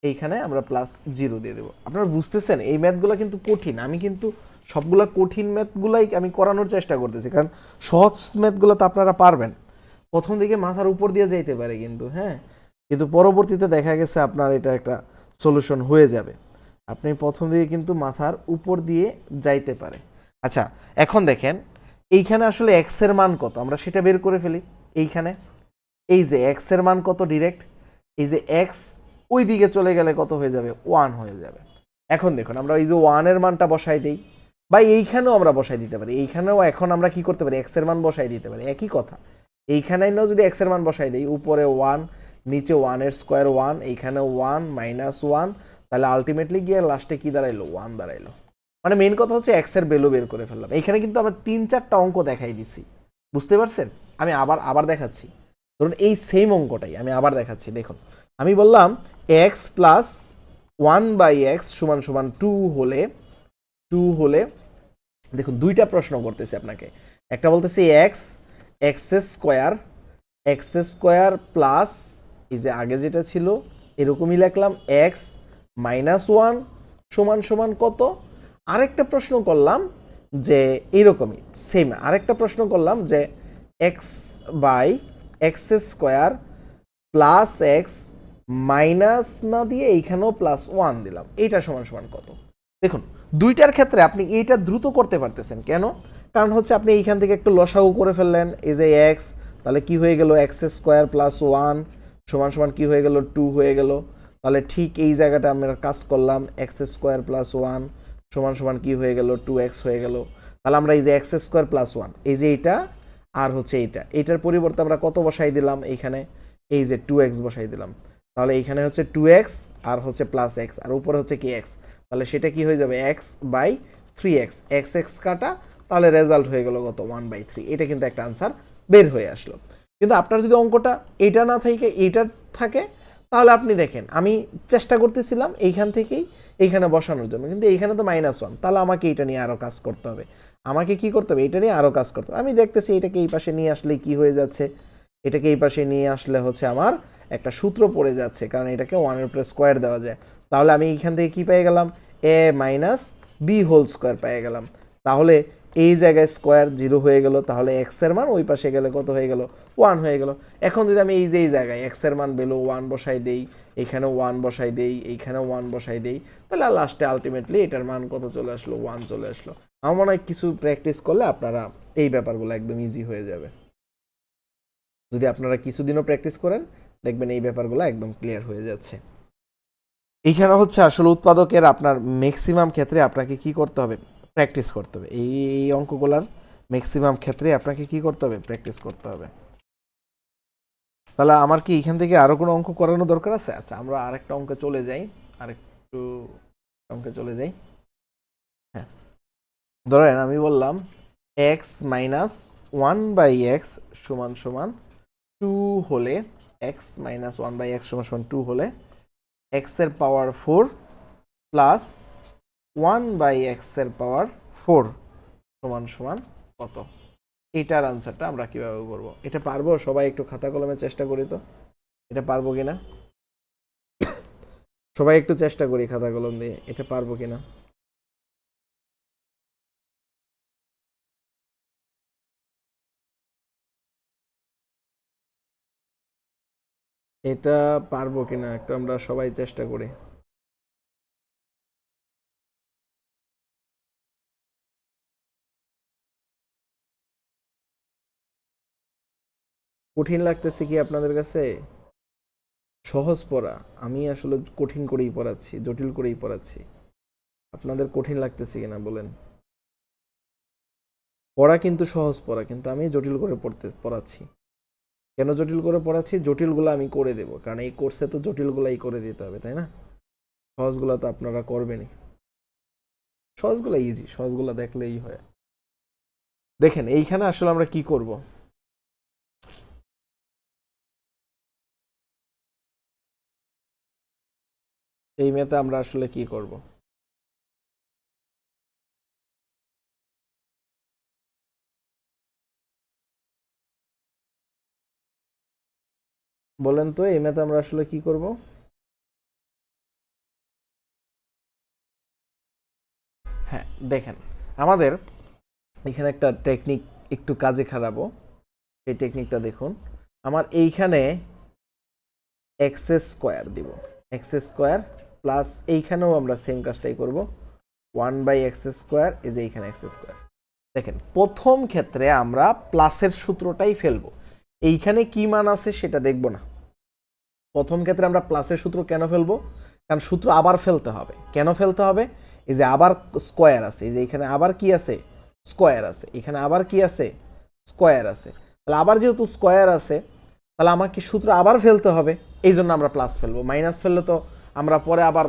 এইখানে আমরা +0 দিয়ে দেবো। আপনারা বুঝতেছেন এই ম্যাথগুলো কিন্তু কঠিন, আমি কিন্তু সবগুলা কঠিন ম্যাথগুলাই আমি করানোর চেষ্টা করতেছি, কারণ সহজ ম্যাথগুলো তো আপনারা পারবেন, প্রথম দিকে মাথার উপর দিয়ে যাইতে পারে কিন্তু, হ্যাঁ, কিন্তু পরবর্তীতে দেখা গেছে আপনার এটা একটা সলিউশন হয়ে যাবে, আপনি প্রথম দিকে কিন্তু মাথার উপর দিয়ে যাইতে পারে। আচ্ছা এখন দেখেন এইখানে আসলে এক্স এর মান কত, আমরা সেটা বের করে ফেলি। এইখানে এই যে এক্স এর মান কত, ডিরেক্ট এই যে এক্স ওই দিকে চলে গেলে কত হয়ে যাবে, 1 হয়ে যাবে। এখন দেখুন আমরা এই যে 1 এর মানটা বসাই দেই, বা এইখানেও আমরা বসাই দিতে পারি, এইখানেও এখন আমরা কি করতে পারি, এক্স এর মান বসাই দিতে পারি, একই কথা। এইখানেও যদি এক্স এর মান বসাই দিই, উপরে 1 নিচে 1 এর স্কোয়ার 1, এইখানে 1 -1, তাহলে আলটিমেটলি গিয়ে লাস্টে কি দাঁড়াইলো, 1 দাঁড়াইলো। মানে মেইন কথা হচ্ছে এক্স এর ভ্যালু বের করে ফেললাম। এইখানে কিন্তু আবার 3-4টা অঙ্ক দেখাই দিছি, বুঝতে পারছেন? আমি আবার দেখাচ্ছি। ধরুন এই সেম অঙ্কটাই আমি আবার দেখাচ্ছি। দেখুন আমি বললাম এক্স প্লাস 1/x = 2 হলে দেখুন দুইটা প্রশ্ন করতেছি আপনাকে। একটা বলতেছি এক্স স্কোয়ার প্লাস এই যে আগে যেটা ছিল এরকমই লিখলাম x -1 = কত। আরেকটা প্রশ্ন করলাম যে এইরকমই সেম আরেকটা প্রশ্ন করলাম যে x/x² প্লাস এক্স মাইনাস না দিয়ে এইখানেও +1 দিলাম, এইটা সমান কত। দেখুন দুইটার ক্ষেত্রে আপনি এইটা দ্রুত করতে পারতেছেন, কেন? কারণ হচ্ছে আপনি এইখান থেকে একটু লসাগু করে ফেললেন, এই যে এক্স, তাহলে কি হয়ে গেল, x² + 1 সমান কি হয়ে গেল, 2 হয়ে গেল। তাহলে ঠিক এই জায়গাটা আমরা কাজ করলাম, x² + 1 সমান কি হয়ে গেল, 2x হয়ে গেল। তাহলে আমরা এই যে x² + 1, এই যে এইটা আর হচ্ছে এইটার পরিবর্তে আমরা কত বসাই দিলাম, এইখানে এই যে 2x বসাই দিলাম। তাহলে এইখানে হচ্ছে 2x আর হচ্ছে +x আর উপরে হচ্ছে কি x, তাহলে সেটা কি হয়ে যাবে, x/3x, x কাটা, তাহলে রেজাল্ট হয়ে গেল কত, 1/3। এটা কিন্তু একটা আনসার বের হয়ে আসলো। কিন্তু আপনার যদি অঙ্কটা এটা না থেকে এইটা থাকে, তাহলে আপনি দেখেন আমি চেষ্টা করতেছিলাম এইখান থেকেই এইখানে বসানোর জন্য, কিন্তু এইখানে তো -1, তাহলে আমাকে এটা নিয়ে আরও কাজ করতে হবে। আমাকে কি করতে হবে, এটা নিয়ে আরও কাজ করতে হবে। আমি দেখতেছি এটাকে এই পাশে নিয়ে আসলে কি হয়ে যাচ্ছে, এটাকে এই পাশে নিয়ে আসলে হচ্ছে আমার একটা সূত্র পড়ে যাচ্ছে, কারণ এটাকে 1 এর উপরে স্কোয়ার দেওয়া যায়। তাহলে আমি এইখান থেকে কি পেয়ে গেলাম, a - b² পেয়ে গেলাম। তাহলে এই জায়গায় স্কোয়ার 0 হয়ে গেল, তাহলে এক্স এর মান ওই পাশে গেলে কত হয়ে গেল, 1 হয়ে গেল। এখন যদি আমি এই যে এই জায়গায় এক্স এর মান ভ্যালু 1 বসাই দেই, এইখানেও 1 বসাই দেই, এইখানেও 1 বসাই দেই, তাহলে লাস্টে আলটিমেটলি এটার মান কত চলে আসলো, 1 চলে আসলো। আমার মনে হয় কিছু প্র্যাকটিস করলে আপনারা এই ব্যাপারগুলো একদম ইজি হয়ে যাবে। যদি আপনারা কিছুদিনও প্র্যাকটিস করেন, দেখবেন এই ব্যাপারগুলো একদম ক্লিয়ার হয়ে যাচ্ছে। এইখানে হচ্ছে আসলে উৎপাদকের আপনার ম্যাক্সিমাম ক্ষেত্রে আপনাকে কি করতে হবে, প্র্যাকটিস করতে হবে। এই অঙ্কগুলার ম্যাক্সিমাম ক্ষেত্রে আপনাকে কি করতে হবে, প্র্যাকটিস করতে হবে। তাহলে আমার কি এইখান থেকে আরও কোনো অঙ্ক করানো দরকার আছে? আচ্ছা আমরা আরেকটা অঙ্কে চলে যাই, আরেকটু অঙ্কে চলে যাই। হ্যাঁ, ধরেন আমি বললাম x - 1/x = 2 হলে, x - 1/x = 2 হলে x এর পাওয়ার 4 প্লাস 1/x এর পাওয়ার 4 সমান কত। এটার আনসারটা আমরা কিভাবে করব, এটা পারবো? সবাই একটু খাতা কলমে চেষ্টা করি তো, এটা পারবো কিনা, সবাই একটু চেষ্টা করি খাতা কলম দিয়ে, এটা পারবো কিনা। এটা পারবো কিনা একটু আমরা সবাই চেষ্টা করি। কঠিন লাগতেছে কি আপনাদের কাছে? সহজ পড়া, আমি আসলে কঠিন করেই পড়াচ্ছি, জটিল করেই পড়াচ্ছি। আপনাদের কঠিন লাগতেছে কিনা বলেন। পড়া কিন্তু সহজ পড়া, কিন্তু আমি জটিল করে পড়াচ্ছি। কেন জটিল করে পড়াচ্ছি? জটিলগুলো আমি করে দেব, কারণ এই কোর্সে তো জটিলগুলাই করে দিতে হবে, তাই না? সহজগুলো তো আপনারা করবেনই। সহজগুলো ইজি, সহজগুলো দেখলেই হয়। দেখেন এইখানে আসলে আমরা কি করব, এই মেতে আমরা আসলে কি করব, বলেন তো, এই মেতে আমরা আসলে কি করব? হ্যাঁ দেখেন, আমাদের এখানে একটা টেকনিক একটু কাজে খারাপও, এই টেকনিকটা দেখুন। আমার এইখানে x² দিব, x² প্লাস এইখানেও আমরা সেম কাজটাই করব, 1/x², এই যে এইখানে x²। দেখেন প্রথম ক্ষেত্রে আমরা প্লাসের সূত্রটাই ফেলবো, এইখানে কি মান আছে সেটা দেখব না। প্রথম ক্ষেত্রে আমরা প্লাসের সূত্র কেন ফেলবো, কারণ সূত্র আবার ফেলতে হবে। কেন ফেলতে হবে, এই যে আবার স্কোয়ার আছে, এই যে এখানে আবার কি আছে, স্কোয়ার আছে, এখানে আবার কি আছে, স্কোয়ার আছে। তাহলে আবার যেহেতু স্কোয়ার আছে তাহলে আমাকে সূত্র আবার ফেলতে হবে, এই জন্য আমরা প্লাস ফেলবো। মাইনাস ফেললে তো আমরা পরে আবার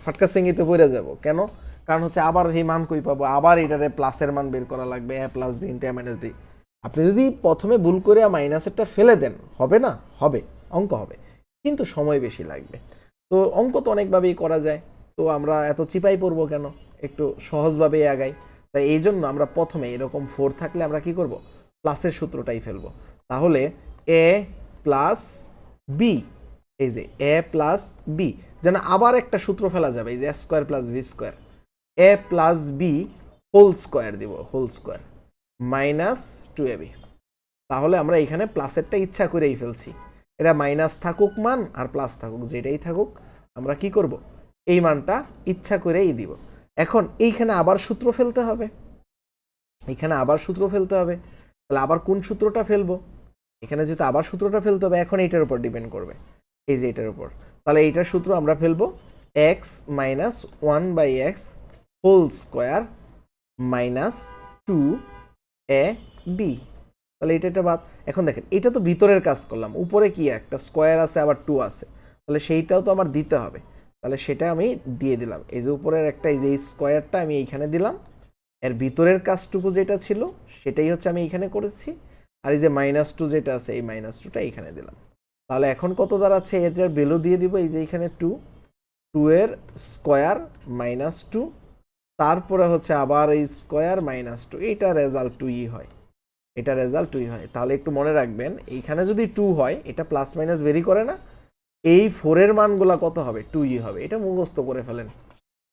ফাটকা সিঙ্গিতে পড়ে যাব। কেন? কারণ হচ্ছে আবার এই মান কই পাবো, আবার এটারে প্লাসের মান বের করা লাগবে, এ plus B into A minus B. আপনি যদি প্রথমে ভুল করে মাইনাসেরটা ফেলে দেন, হবে না? হবে, অঙ্ক হবে, কিন্তু সময় বেশি লাগবে। তো অঙ্ক তো অনেকভাবেই করা যায়, তো আমরা এত চিপাই পড়বো কেন, একটু সহজভাবেই আগাই। তাই এই জন্য আমরা প্রথমে এরকম 4 থাকলে আমরা কি করব, প্লাসের সূত্রটাই ফেলবো। তাহলে এ প্লাস বি, এই যে এ প্লাস বি, যেন আবার একটা সূত্র ফেলা যাবে, এই যে A square plus B square, A plus B whole square দিব, হোল স্কোয়ার মাইনাস 2ab। তাহলে আমরা এখানে প্লাসেরটা ইচ্ছা করেই ফেলছি, এটা মাইনাস থাকুক মান আর প্লাস থাকুক, যেটাই থাকুক আমরা কি করব, এই মানটা ইচ্ছা করেই দিব। এখন এইখানে আবার সূত্র ফেলতে হবে, এখানে আবার সূত্র ফেলতে হবে। তাহলে আবার কোন সূত্রটা ফেলবো, এখানে যেহেতু আবার সূত্রটা ফেলতে হবে, এখন এইটার উপর ডিপেন্ড করবে, এই যে এটার উপর। তাহলে এইটার সূত্র আমরা ফেলবো x minus 1/x whole square minus 2ab। তাহলে এটা বাদ। এখন দেখেন এটা তো ভিতরের কাজ করলাম, উপরে কি একটা স্কোয়ার আছে আবার 2 আছে, তাহলে সেইটাও তো আমার দিতে হবে, তাহলে সেটা আমি দিয়ে দিলাম। এই যে উপরের একটা, এই যে স্কোয়ারটা আমি এইখানে দিলাম, এর ভিতরের কাজটুকু যেটা ছিল সেটাই হচ্ছে আমি এইখানে করেছি, আর এই যে -2 যেটা আছে এই -2টা এইখানে দিলাম। তাহলে এখন কত দাঁড়াচ্ছে, এটার ভ্যালু দিয়ে দিব, এই যে এখানে 2 এর স্কোয়ার -2, তারপরে হচ্ছে আবার এই স্কোয়ার -2, এটা রেজাল্ট 2ই হয়, এটা রেজাল্ট 2ই হয়। তাহলে একটু মনে রাখবেন, এইখানে যদি 2 হয়, এটা প্লাস মাইনাস ভেরি করে না, এই 4 এর মানগুলা কত হবে, 2ই হবে। এটা মুখস্থ করে ফেলেন।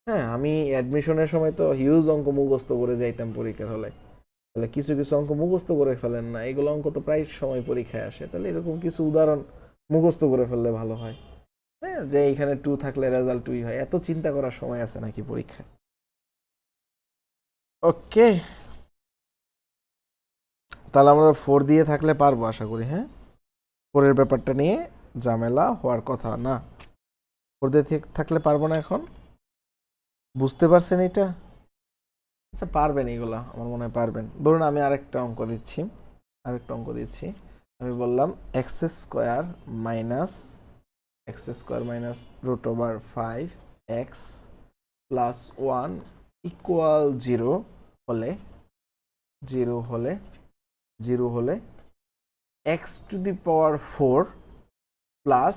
হ্যাঁ, আমি অ্যাডমিশনের সময় তো হিউজ অঙ্ক মুখস্থ করে যাইতাম পরীক্ষার হলে। তাহলে কিছু কিছু অঙ্ক মুখস্থ করে ফেলেন না, এগুলো অঙ্ক তো প্রায় সময় পরীক্ষায় আসে, তাহলে এরকম কিছু উদাহরণ মুখস্থ করে ফেললে ভালো হয়। হ্যাঁ, যে এইখানে 2 থাকলে রেজাল্ট 2ই হয়, এত চিন্তা করার সময় আছে নাকি পরীক্ষায়? ওকে, তাহলে আমরা 4 দিয়ে থাকলে পারবো আশা করি। হ্যাঁ, 4 এর ব্যাপারটা নিয়ে ঝামেলা হওয়ার কথা না। 4 দিয়ে থাকলে পারবো না, এখন বুঝতে পারছেন এটা? আচ্ছা, পারবেন এগুলা, আমার মনে হয় পারবেন। ধরুন আমি আরেকটা অঙ্ক দিচ্ছি, আমি বললাম x square minus √5x plus 1 equal 0 হলে x⁴ প্লাস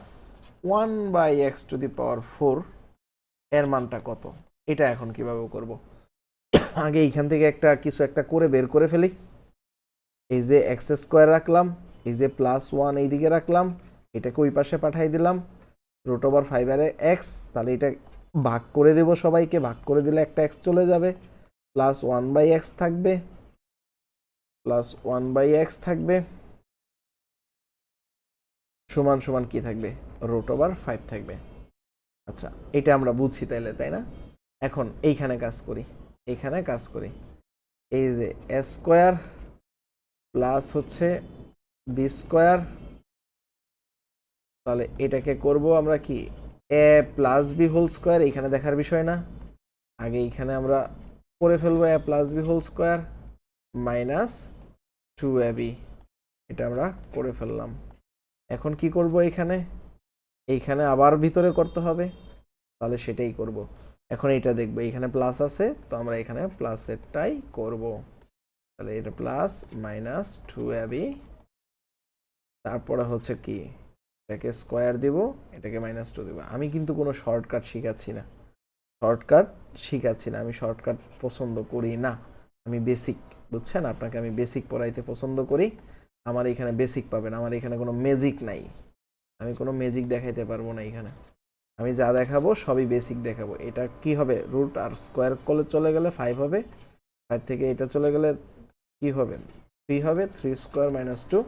1/x⁴ এর মানটা কত, এটা এখন কিভাবে করব? আগে এইখান থেকে কিছু একটা করে বের করে ফেলি। এই যে এক্স স্কোয়ার রাখলাম, এই যে +1 এইদিকে রাখলাম, এটাকে ওই পাশে পাঠাই দিলাম, √5 তাহলে এটা ভাগ করে দেব, সবাইকে ভাগ করে দিলে একটা x চলে যাবে, প্লাস 1/x থাকবে, সমান সমান কি থাকবে, √5 থাকবে। আচ্ছা, এটা আমরা বুঝছি তাইলে, তাই না? এখন এইখানে কাজ করি, এই যে এ স্কোয়ার প্লাস হচ্ছে বি স্কোয়ার, তাহলে এটাকে করব আমরা কি, এ প্লাস বি হোল স্কোয়ার, এইখানে দেখার বিষয় না, আগে এইখানে আমরা করে ফেলবো A plus B whole square minus 2ab, এটা আমরা করে ফেললাম। এখন কি করব, এইখানে আবার ভিতরে করতে হবে, তাহলে সেটাই করব। এখন এটা দেখবো এখানে প্লাস আছে, তো আমরা এখানে প্লাসেরটাই করব। তাহলে এটা প্লাস মাইনাস 2ab, তারপরে হচ্ছে কি, এটাকে স্কোয়ার দিব, এটাকে -2 দিব। আমি কিন্তু কোনো শর্টকাট শিখাচ্ছি না, আমি শর্টকাট পছন্দ করি না, আমি বেসিক, বুঝছেন? আপনাকে আমি বেসিক পড়াইতে পছন্দ করি। আমার এখানে বেসিক পাবেন, আমার এখানে কোনো ম্যাজিক নাই, আমি কোনো ম্যাজিক দেখাইতে পারবো না এখানে। আমি যা দেখাবো সবই বেসিক দেখাবো। এটা কি হবে, রুট আর স্কোয়ার করলে চলে গেলে 5 হবে, 5 থেকে এটা চলে গেলে কি হবে, 3 হবে, 3² - 2,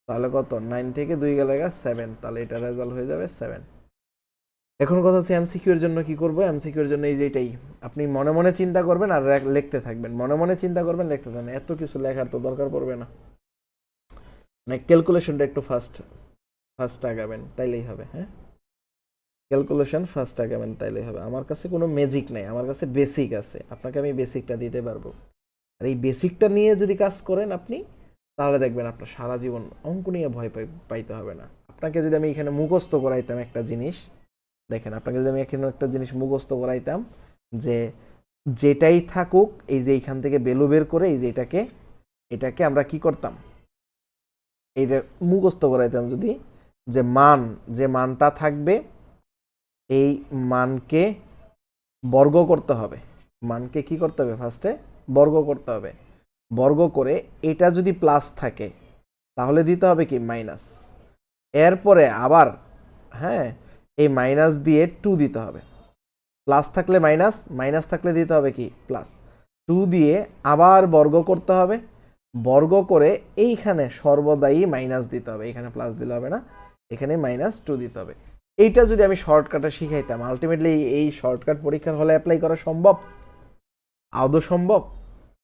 তাহলে কত, 9 থেকে 2 গেলে 7, তাহলে এটা রেজাল্ট হয়ে যাবে 7। এখন কথা হচ্ছে এমসিকিউ এর জন্য কি করব, এমসিকিউ এর জন্য এই যে এটাই, আপনি মনে মনে চিন্তা করবেন আর লিখতে থাকবেন, মনে মনে চিন্তা করবেন, লিখতে থাকবেন, এত কিছু লেখার তো দরকার পড়বে না, মানে ক্যালকুলেশনটা একটু ফাস্ট আগাবেন, তাইলেই হবে। হ্যাঁ, ক্যালকুলেশন ফার্স্ট আগাবেন তাইলে হবে। আমার কাছে কোনো ম্যাজিক নাই, আমার কাছে বেসিক আছে, আপনাকে আমি বেসিকটা দিতে পারবো। আর এই বেসিকটা নিয়ে যদি কাজ করেন আপনি, তাহলে দেখবেন আপনার সারা জীবন অঙ্ক নিয়ে ভয় পাইতে হবে না। আপনাকে যদি আমি এখানে মুখস্থ করাইতাম একটা জিনিস, দেখেন আপনাকে যদি আমি এখানে একটা জিনিস মুখস্থ করাইতাম যে যেটাই থাকুক এই যে এইখান থেকে ভ্যালু বের করে এই যে এটাকে আমরা কি করতাম, এইটা মুখস্থ করাইতাম যদি, যে মানটা থাকবে এই মানকে বর্গ করতে হবে, মানকে কি করতে হবে, ফার্স্টে বর্গ করতে হবে। বর্গ করে এটা যদি প্লাস থাকে তাহলে দিতে হবে কি মাইনাস, এরপরে আবার হ্যাঁ এই মাইনাস দিয়ে 2 দিতে হবে, প্লাস থাকলে মাইনাস, মাইনাস থাকলে দিতে হবে কি প্লাস, 2 দিয়ে আবার বর্গ করতে হবে, বর্গ করে এইখানে সর্বদাই মাইনাস দিতে হবে, এখানে প্লাস দিলে হবে না, এখানে -2 দিতে হবে। এইটা যদি আমি শর্টকাটে শিখাইতাম, আলটিমেটলি এই শর্টকাট পরীক্ষার হলে অ্যাপ্লাই করা সম্ভব? আদৌ সম্ভব?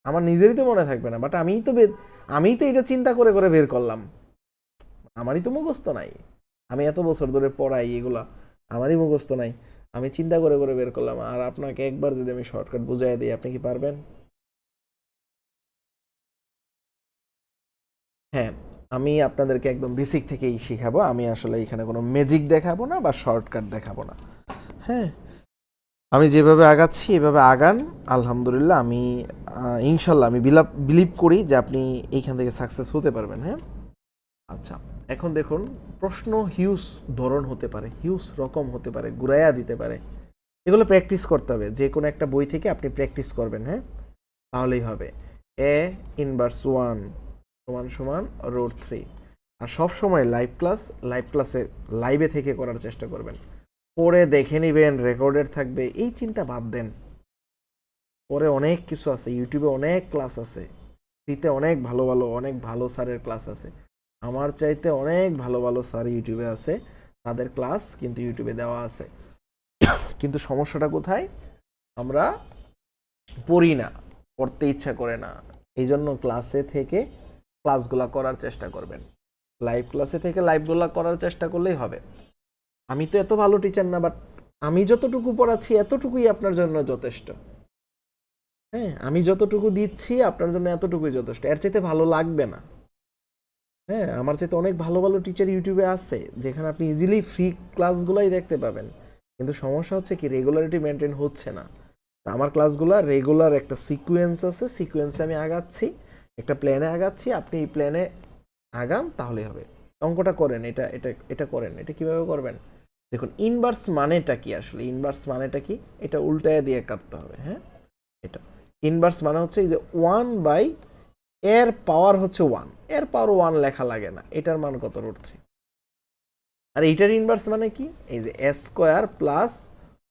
আমার নিজেরই তো মনে থাকবে না, বাট আমিই তো এটা চিন্তা করে করে বের করলাম, আমারই তো মুখস্থ নাই, আমি এত বছর ধরে পড়াই এগুলা, আমারই মুখস্থ নাই, আমি চিন্তা করে করে বের করলাম। আর আপনাকে একবার যদি আমি শর্টকাট বুঝাই দিই, আপনি কি পারবেন? হ্যাঁ, আমি আপনাদেরকে একদম বেসিক থেকেই শিখাবো, আমি আসলে এখানে কোনো ম্যাজিক দেখাবো না বা শর্টকাট দেখাবো না। হ্যাঁ, আমি যেভাবে আগাচ্ছি এভাবে আগান, আলহামদুলিল্লাহ আমি ইনশাল্লাহ আমি বিলিভ করি যে আপনি এইখান থেকে সাকসেস হতে পারবেন। হ্যাঁ, আচ্ছা এখন দেখুন, প্রশ্ন হিউজ ধরন হতে পারে, হিউজ রকম হতে পারে, ঘুরাইয়া দিতে পারে, এগুলো প্র্যাকটিস করতে হবে, যে কোনো একটা বই থেকে আপনি প্র্যাকটিস করবেন। হ্যাঁ, তাহলেই হবে। এ ইনভার্স 1 সমান সমান √3। আর সব সময় লাইভে থেকে করার চেষ্টা করবেন, পরে দেখে নেবেন রেকর্ডেড থাকবে, এই চিন্তা বাদ দেন। পরে অনেক কিছু আছে, ইউটিউবে অনেক ক্লাস আছে, ফ্রিতে অনেক ভালো স্যারের ক্লাস আছে, আমার চাইতে অনেক ভালো স্যার ইউটিউবে আছে, তাদের ক্লাস কিন্তু ইউটিউবে দেওয়া আছে। কিন্তু সমস্যাটা কোথায়, আমরা পড়ি না, পড়তে ইচ্ছা করে না, এই জন্য ক্লাসে থেকে ক্লাসগুলা করার চেষ্টা করবেন, লাইভ ক্লাসে থেকে লাইভগুলা করার চেষ্টা করলেই হবে। আমি তো এত ভালো টিচার না, বাট আমি যতটুকু পড়াচ্ছি এতটুকুই আপনার জন্য যথেষ্ট। হ্যাঁ, আমি যতটুকু দিচ্ছি আপনার জন্য এতটুকুই যথেষ্ট, এর চাইতে ভালো লাগবে না। হ্যাঁ, আমার চাইতে অনেক ভালো টিচার ইউটিউবে আছে, যেখানে আপনি ইজিলি ফ্রি ক্লাসগুলাই দেখতে পাবেন। কিন্তু সমস্যা হচ্ছে কি, রেগুলারিটি মেনটেন হচ্ছে না। তা আমার ক্লাসগুলো রেগুলার একটা সিকোয়েন্স আছে, সিকোয়েন্সে আমি আগাচ্ছি, একটা প্ল্যানে আগাচ্ছি, আপনি এই প্ল্যানে আগান তাহলেই হবে। অঙ্কটা করেন, এটা করেন, এটা কিভাবে করবেন দেখুন। ইনভার্স মানেটা কি, আসলে ইনভার্স মানেটা কি, এটা উল্টায় দিয়ে কাটতে হবে। হ্যাঁ, এটা ইনভার্স মানে হচ্ছে এই যে 1/, এর পাওয়ার হচ্ছে 1, এর পাওয়ার 1 লেখা লাগে না, এটার মান কত, √3। আর এইটার ইনভার্স মানে কি, এই যে a² প্লাস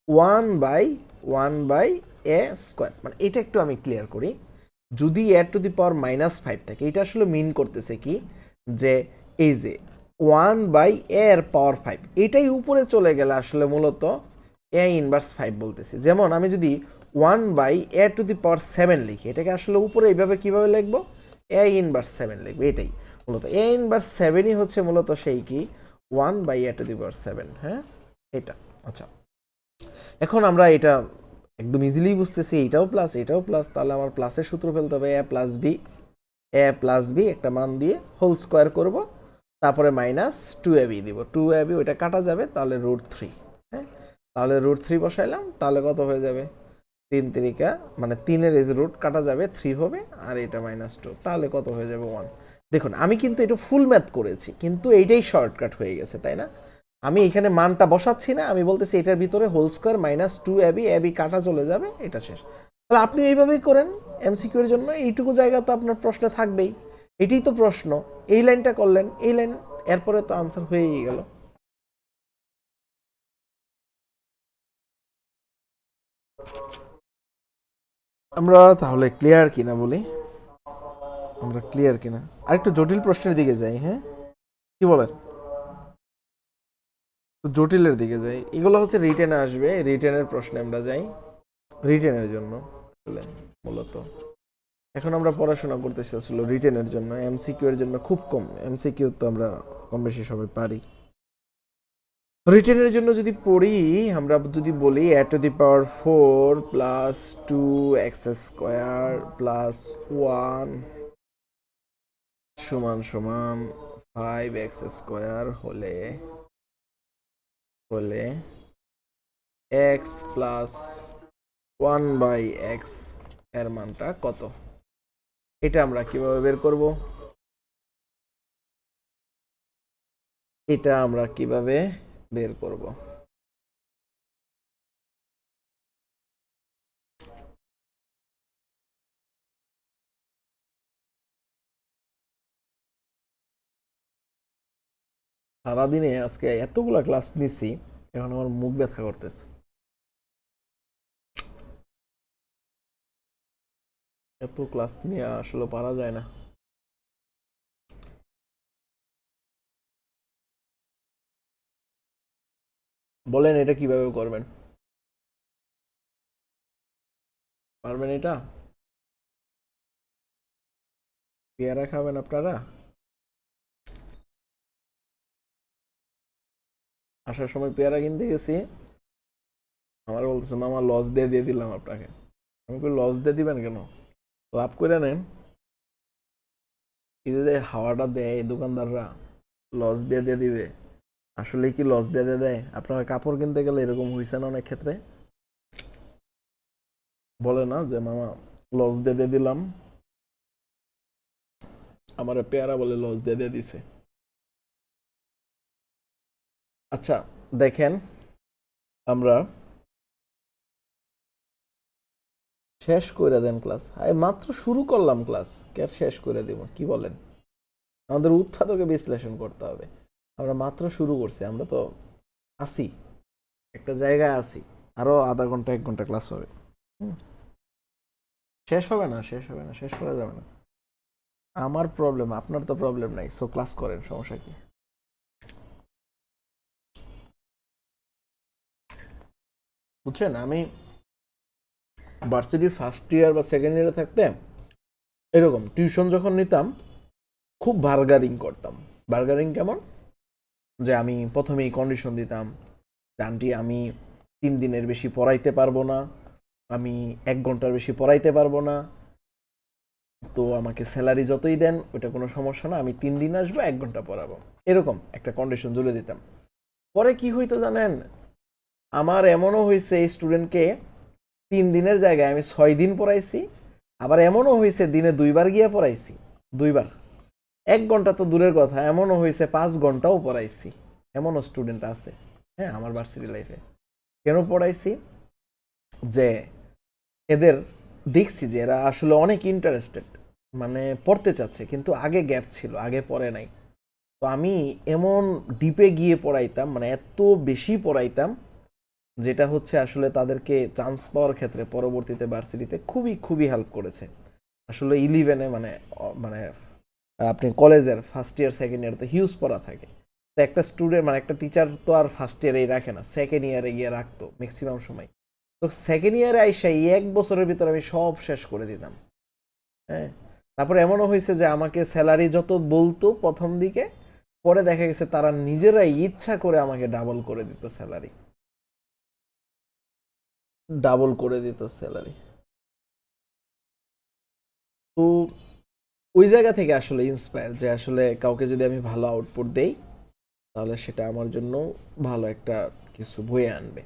1/a², মানে এটা একটু আমি ক্লিয়ার করি। যদি a⁻⁻5 থাকে, এটা আসলে মিন করতেছে কি, যে এই যে 1/a⁵, এটাই উপরে চলে গেলে আসলে মূলত a ইনভার্স 5 বলতেছি। যেমন আমি যদি 1/a⁷ লিখি, এটাকে আসলে উপরে এইভাবে কিভাবে লিখবো, a ইনভার্স 7 লিখবো, এটাই মূলত a ইনভার্স 7ই হচ্ছে মূলত সেই কি 1/a⁷। হ্যাঁ, এটা আচ্ছা, এখন আমরা এটা একদম ইজিলি বুঝতেছি, এটাও প্লাস, তাহলে আমার প্লাসের সূত্র ফেলতে হবে, a+b একটা মান দিয়ে হোল স্কোয়ার করব, তারপরে -2ab দিব, 2ab ওইটা কাটা যাবে, তাহলে √3। হ্যাঁ, তাহলে √3 বসাইলাম, তাহলে কত হয়ে যাবে, 3 3 মানে 3-এর এই রুট কাটা যাবে, 3 হবে, আর এটা -2, তাহলে কত হয়ে যাবে 1। দেখুন আমি কিন্তু এটা ফুল ম্যাথ করেছি, কিন্তু এইটাই শর্টকাট হয়ে গেছে, তাই না? আমি এখানে মানটা বসাচ্ছি না, আমি বলতেছি এটার ভিতরে হোল স্কোয়ার -2ab কাটা চলে যাবে, এটা শেষ। তাহলে আপনি এইভাবেই করেন এমসিকিউ এর জন্য, এইটুকু জায়গা তো আপনার প্রশ্নে থাকবেই, এটাই তো প্রশ্ন, এই লাইনটা করলেন, এই লাইন, এরপরে তো আনসার হয়েই গেল। আমরা তাহলে ক্লিয়ার কিনা বলি, আমরা ক্লিয়ার কিনা, আরেকটু জটিল প্রশ্নের দিকে যাই। হ্যাঁ, কি বলেন, জটিলের দিকে যাই, এগুলো হচ্ছে রিটেনে আসবে, রিটেনের প্রশ্নে আমরা যাই, রিটেনের জন্য আসলে মূলত এখন আমরা পড়াশোনা করতেছি আসলে রিটেনের জন্য, এমসিকিউ এর জন্য খুব কম, এমসিকিউ তো আমরা কম বেশি সবাই পারি। রিটেনের জন্য যদি পড়ি, আমরা যদি বলি a to the power 4 plus 2x square plus 1 সমান সমান 5x স্কোয়ার হলে x প্লাস 1/x এর মানটা কত? এটা আমরা কিভাবে বের করব? সারাদিনে আজকে এতগুলা ক্লাস নিছি, এখন আমার মুখ ব্যথা করতেছে। এত ক্লাস নিয়ে আসলে পারা যায় না। বলেন এটা কিভাবে করবেন? পারবেন এটা? পেয়ারা খাবেন আপনারা? আসার সময় পেয়ারা কিনতে গেছি, আমার বলতেছে মামা লস দিয়ে দিলাম আপনাকে। আমি কই লস দিয়ে দিবেন কেন? লাভ করে নেন। এই যে হাওয়াটা দেয় এই দোকানদাররা, লস দিয়ে দিবে। আসলে কি লস দিয়ে দেয়? আপনারা কাপড় কিনতে গেলে এরকম হয়েছে না অনেক ক্ষেত্রে? বলে না যে মামা লস দিয়ে দিলাম, আমার পেয়ারা বলে লস দিয়ে দিছে। আচ্ছা দেখেন, আমরা শেষ করে দেন ক্লাস। মাত্র শুরু করলাম ক্লাস, কে শেষ করে দিব? কি বলেন? আমাদের উৎপাদকে বিশ্লেষণ করতে হবে। আমরা মাত্র শুরু করছি, আমরা তো আসি একটা জায়গায় আসি, আরো আধা ঘন্টা 1 ঘন্টা ক্লাস হবে। শেষ হবে না, শেষ করা যাবে না। আমার প্রবলেম, আপনার তো প্রবলেম নাই, সো ক্লাস করেন, সমস্যা কি? বুঝছেন, আমি ভার্সিটি ফার্স্ট ইয়ার বা সেকেন্ড ইয়ারে থাকতে এরকম টিউশন যখন নিতাম খুব বার্গারিং করতাম। বার্গারিং কেমন? যে আমি প্রথমেই কন্ডিশন দিতাম, আন্টি আমি 3 দিনের বেশি পড়াইতে পারবো না, আমি 1 ঘন্টার বেশি পড়াইতে পারবো না, তো আমাকে স্যালারি যতই দেন ওটা কোনো সমস্যা না, আমি 3 দিন আসবো 1 ঘন্টা পড়াবো, এরকম একটা কন্ডিশন জুড়ে দিতাম। পরে কি হইতো জানেন, আমার এমনও হয়েছে এই স্টুডেন্টকে 3 দিনের জায়গায় আমি 6 দিন পড়াইছি, আবার এমনও হয়েছে দিনে 2 বার গিয়ে পড়াইছি, 2 বার। 1 ঘন্টা তো দূরের কথা, এমনও হয়েছে 5 ঘন্টাও পড়াইছি, এমনও স্টুডেন্ট আছে। হ্যাঁ, আমার ভার্সিটি লাইফে কেন পড়াইছি? যে এদের দেখছি যে এরা আসলে অনেক ইন্টারেস্টেড, মানে পড়তে চাচ্ছে, কিন্তু আগে গ্যাপ ছিল, আগে পড়ে নাই। তো আমি এমন ডিপে গিয়ে পড়াইতাম, মানে এত বেশি পড়াইতাম, যেটা হচ্ছে আসলে তাদেরকে চান্স পাওয়ার ক্ষেত্রে পরবর্তীতে ভার্সিটিতে খুবই খুবই হেল্প করেছে। আসলে 11-এ মানে মানে আপনি কলেজের ফার্স্ট ইয়ার সেকেন্ড ইয়ার তো হিউজ পড়া থাকে, তো একটা স্টুডেন্ট মানে একটা টিচার তো আর ফার্স্ট ইয়ারেই রাখে না, সেকেন্ড ইয়ারে গিয়ে রাখতো ম্যাক্সিমাম সময়। তো সেকেন্ড ইয়ারে আইসা এই 1 বছরের ভিতরে আমি সব শেষ করে দিতাম। হ্যাঁ, তারপরে এমনও হয়েছে যে আমাকে স্যালারি যত বলতো প্রথম দিকে, পরে দেখা গেছে তারা নিজেরাই ইচ্ছা করে আমাকে ডাবল করে দিত স্যালারি, তো ওই জায়গা থেকে আসলে ইন্সপায়ার যে আসলে কাউকে যদি আমি ভালো আউটপুট দেই তাহলে সেটা আমার জন্য ভালো একটা কিছু বয়ে আনবে।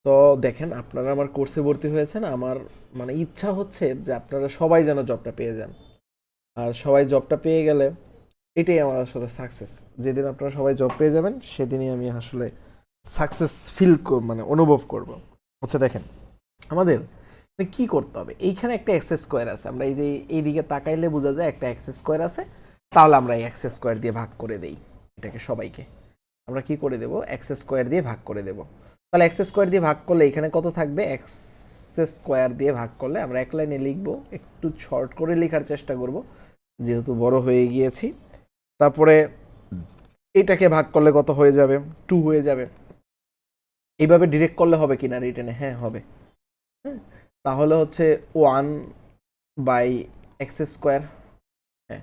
তো দেখেন, আপনারা আমার কোর্সে ভর্তি হয়েছেন, আমার মানে ইচ্ছা হচ্ছে যে আপনারা সবাই যেন জবটা পেয়ে যান, আর সবাই জবটা পেয়ে গেলে এটাই আমার আসলে সাকসেস। যেদিন আপনারা সবাই জব পেয়ে যাবেন সেদিনই আমি আসলে সাকসেস ফিল মানে অনুভব করব। আচ্ছা দেখেন, আমাদের কি করতে হবে, এইখানে একটা এক্স স্কোয়ার আছে, আমরা এই যে এইদিকে তাকাইলে বোঝা যায় একটা এক্স স্কোয়ার আছে, তাহলে আমরা এই এক্স স্কোয়ার দিয়ে ভাগ করে দেই এটাকে, সবাইকে আমরা কি করে দেব, এক্স স্কোয়ার দিয়ে ভাগ করে দেব। তাহলে এক্স স্কোয়ার দিয়ে ভাগ করলে এখানে কত থাকবে, এক্স স্কোয়ার দিয়ে ভাগ করলে আমরা এক লাইনে লিখবো, একটু শর্ট করে লেখার চেষ্টা করব যেহেতু বড় হয়ে গিয়েছি। তারপরে এটাকে ভাগ করলে কত হয়ে যাবে, 2 হয়ে যাবে। এইভাবে ডিরেক্ট করলে হবে কিনা রিটেনে? হ্যাঁ হবে। হ্যাঁ, তাহলে হচ্ছে 1/x স্কোয়ার। হ্যাঁ,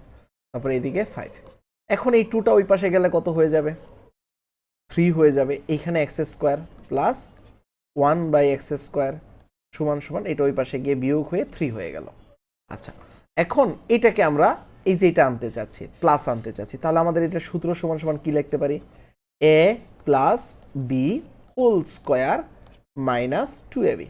তারপরে এদিকে 5। এখন এই 2টা ওই পাশে গেলে কত হয়ে যাবে, 3 হয়ে যাবে, এইখানে এক্স স্কোয়ার প্লাস 1/x² সমান সমান এটা ওই পাশে গিয়ে বিয়োগ হয়ে 3 হয়ে গেল। আচ্ছা, এখন এটাকে আমরা এই যে এটা আনতে চাচ্ছি, প্লাস আনতে চাচ্ছি, তাহলে আমাদের এটা সূত্র সমান সমান কি লিখতে পারি? a plus B whole square minus 2ab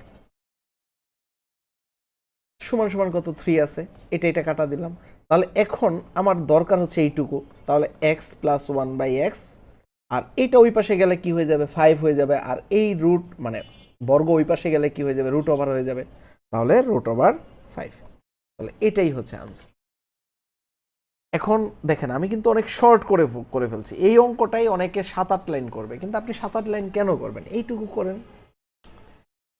সমান সমান কত? 3 আছে, এটা কাটা দিলাম। তাহলে এখন আমার দরকার হচ্ছে এইটুকু, তাহলে x প্লাস 1/x, আর এটা ওই পাশে গেলে কি হয়ে যাবে? 5 হয়ে যাবে, আর এই রুট মানে বর্গ ওই পাশে গেলে কি হয়ে যাবে? রুট ওভার হয়ে যাবে, তাহলে √5। তাহলে এটাই হচ্ছে আনসার। এখন দেখেন আমি কিন্তু অনেক শর্ট করে ফেলছি। এই অঙ্কটাই অনেকে 7-8 লাইন করবে, কিন্তু আপনি 7-8 লাইন কেন করবেন? এইটুকু করেন,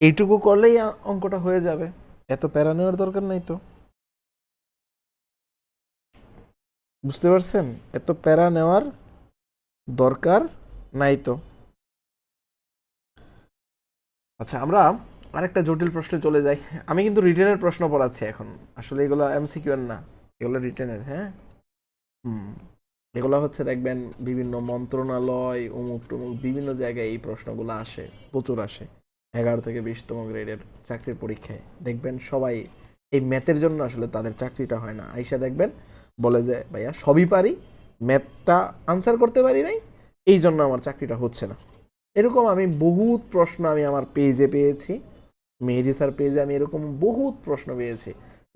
এইটুকু করলেই অঙ্কটা হয়ে যাবে, এত প্যারা নেওয়ার দরকার নাই তো। বুঝতে পারছেন? এত প্যারা নেওয়ার দরকার নাই তো। আচ্ছা, আমরা আরেকটা জটিল প্রশ্নে চলে যাই। আমি কিন্তু রিটেনের প্রশ্ন পড়াচ্ছি এখন, আসলে এগুলো এমসিকিউ এর না, এগুলো রিটেনের। হ্যাঁ, এগুলো হচ্ছে দেখবেন বিভিন্ন মন্ত্রণালয় অমুক টমুক বিভিন্ন জায়গায় এই প্রশ্নগুলো আসে, প্রচুর আসে। 11 থেকে 20তম গ্রেডের চাকরির পরীক্ষায় দেখবেন সবাই এই ম্যাথের জন্য আসলে তাদের চাকরিটা হয় না। আইসা দেখবেন বলে যে ভাইয়া সবই পারি, ম্যাথটা আনসার করতে পারি নাই, এই জন্য আমার চাকরিটা হচ্ছে না। এরকম আমি বহুত প্রশ্ন আমি আমার পেজে পেয়েছি, মেহেদি স্যার পেজে আমি এরকম বহুত প্রশ্ন পেয়েছি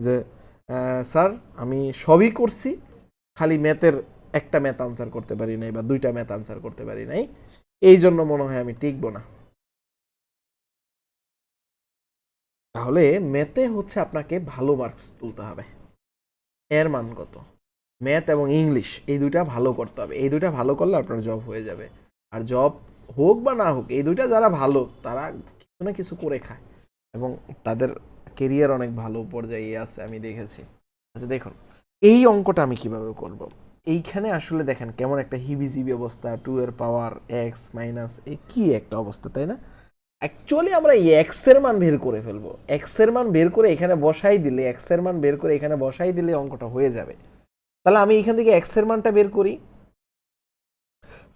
যে স্যার আমি সবই করছি, খালি ম্যাথের একটা ম্যাথ আনসার করতে পারি নাই বা দুইটা ম্যাথ আনসার করতে পারি নাই, এই জন্য মনে হয় আমি টিকবো না। তাহলে ম্যাথে হচ্ছে আপনাকে ভালো মার্কস তুলতে হবে। এর মান কত? ম্যাথ এবং ইংলিশ এই দুইটা ভালো করতে হবে, এই দুইটা ভালো করলে আপনার জব হয়ে যাবে। আর জব হোক বা না হোক, এই দুইটা যারা ভালো তারা কিছু না কিছু করে খায় এবং তাদের কেরিয়ার অনেক ভালো পর্যায়ে আছে, আমি দেখেছি। আচ্ছা দেখুন, এই অঙ্কটা আমি কিভাবে করব? এইখানে আসলে দেখেন কেমন একটা হিবিজিবি অবস্থা, 2 এর পাওয়ার x মাইনাস এ, কি একটা অবস্থা, তাই না? অ্যাকচুয়ালি আমরা এক্স এর মান বের করে ফেলবো, এক্স এর মান বের করে এখানে বসাই দিলে, এক্স এর মান বের করে এখানে বসাই দিলে অঙ্কটা হয়ে যাবে। তাহলে আমি এখান থেকে এক্স এর মানটা বের করি।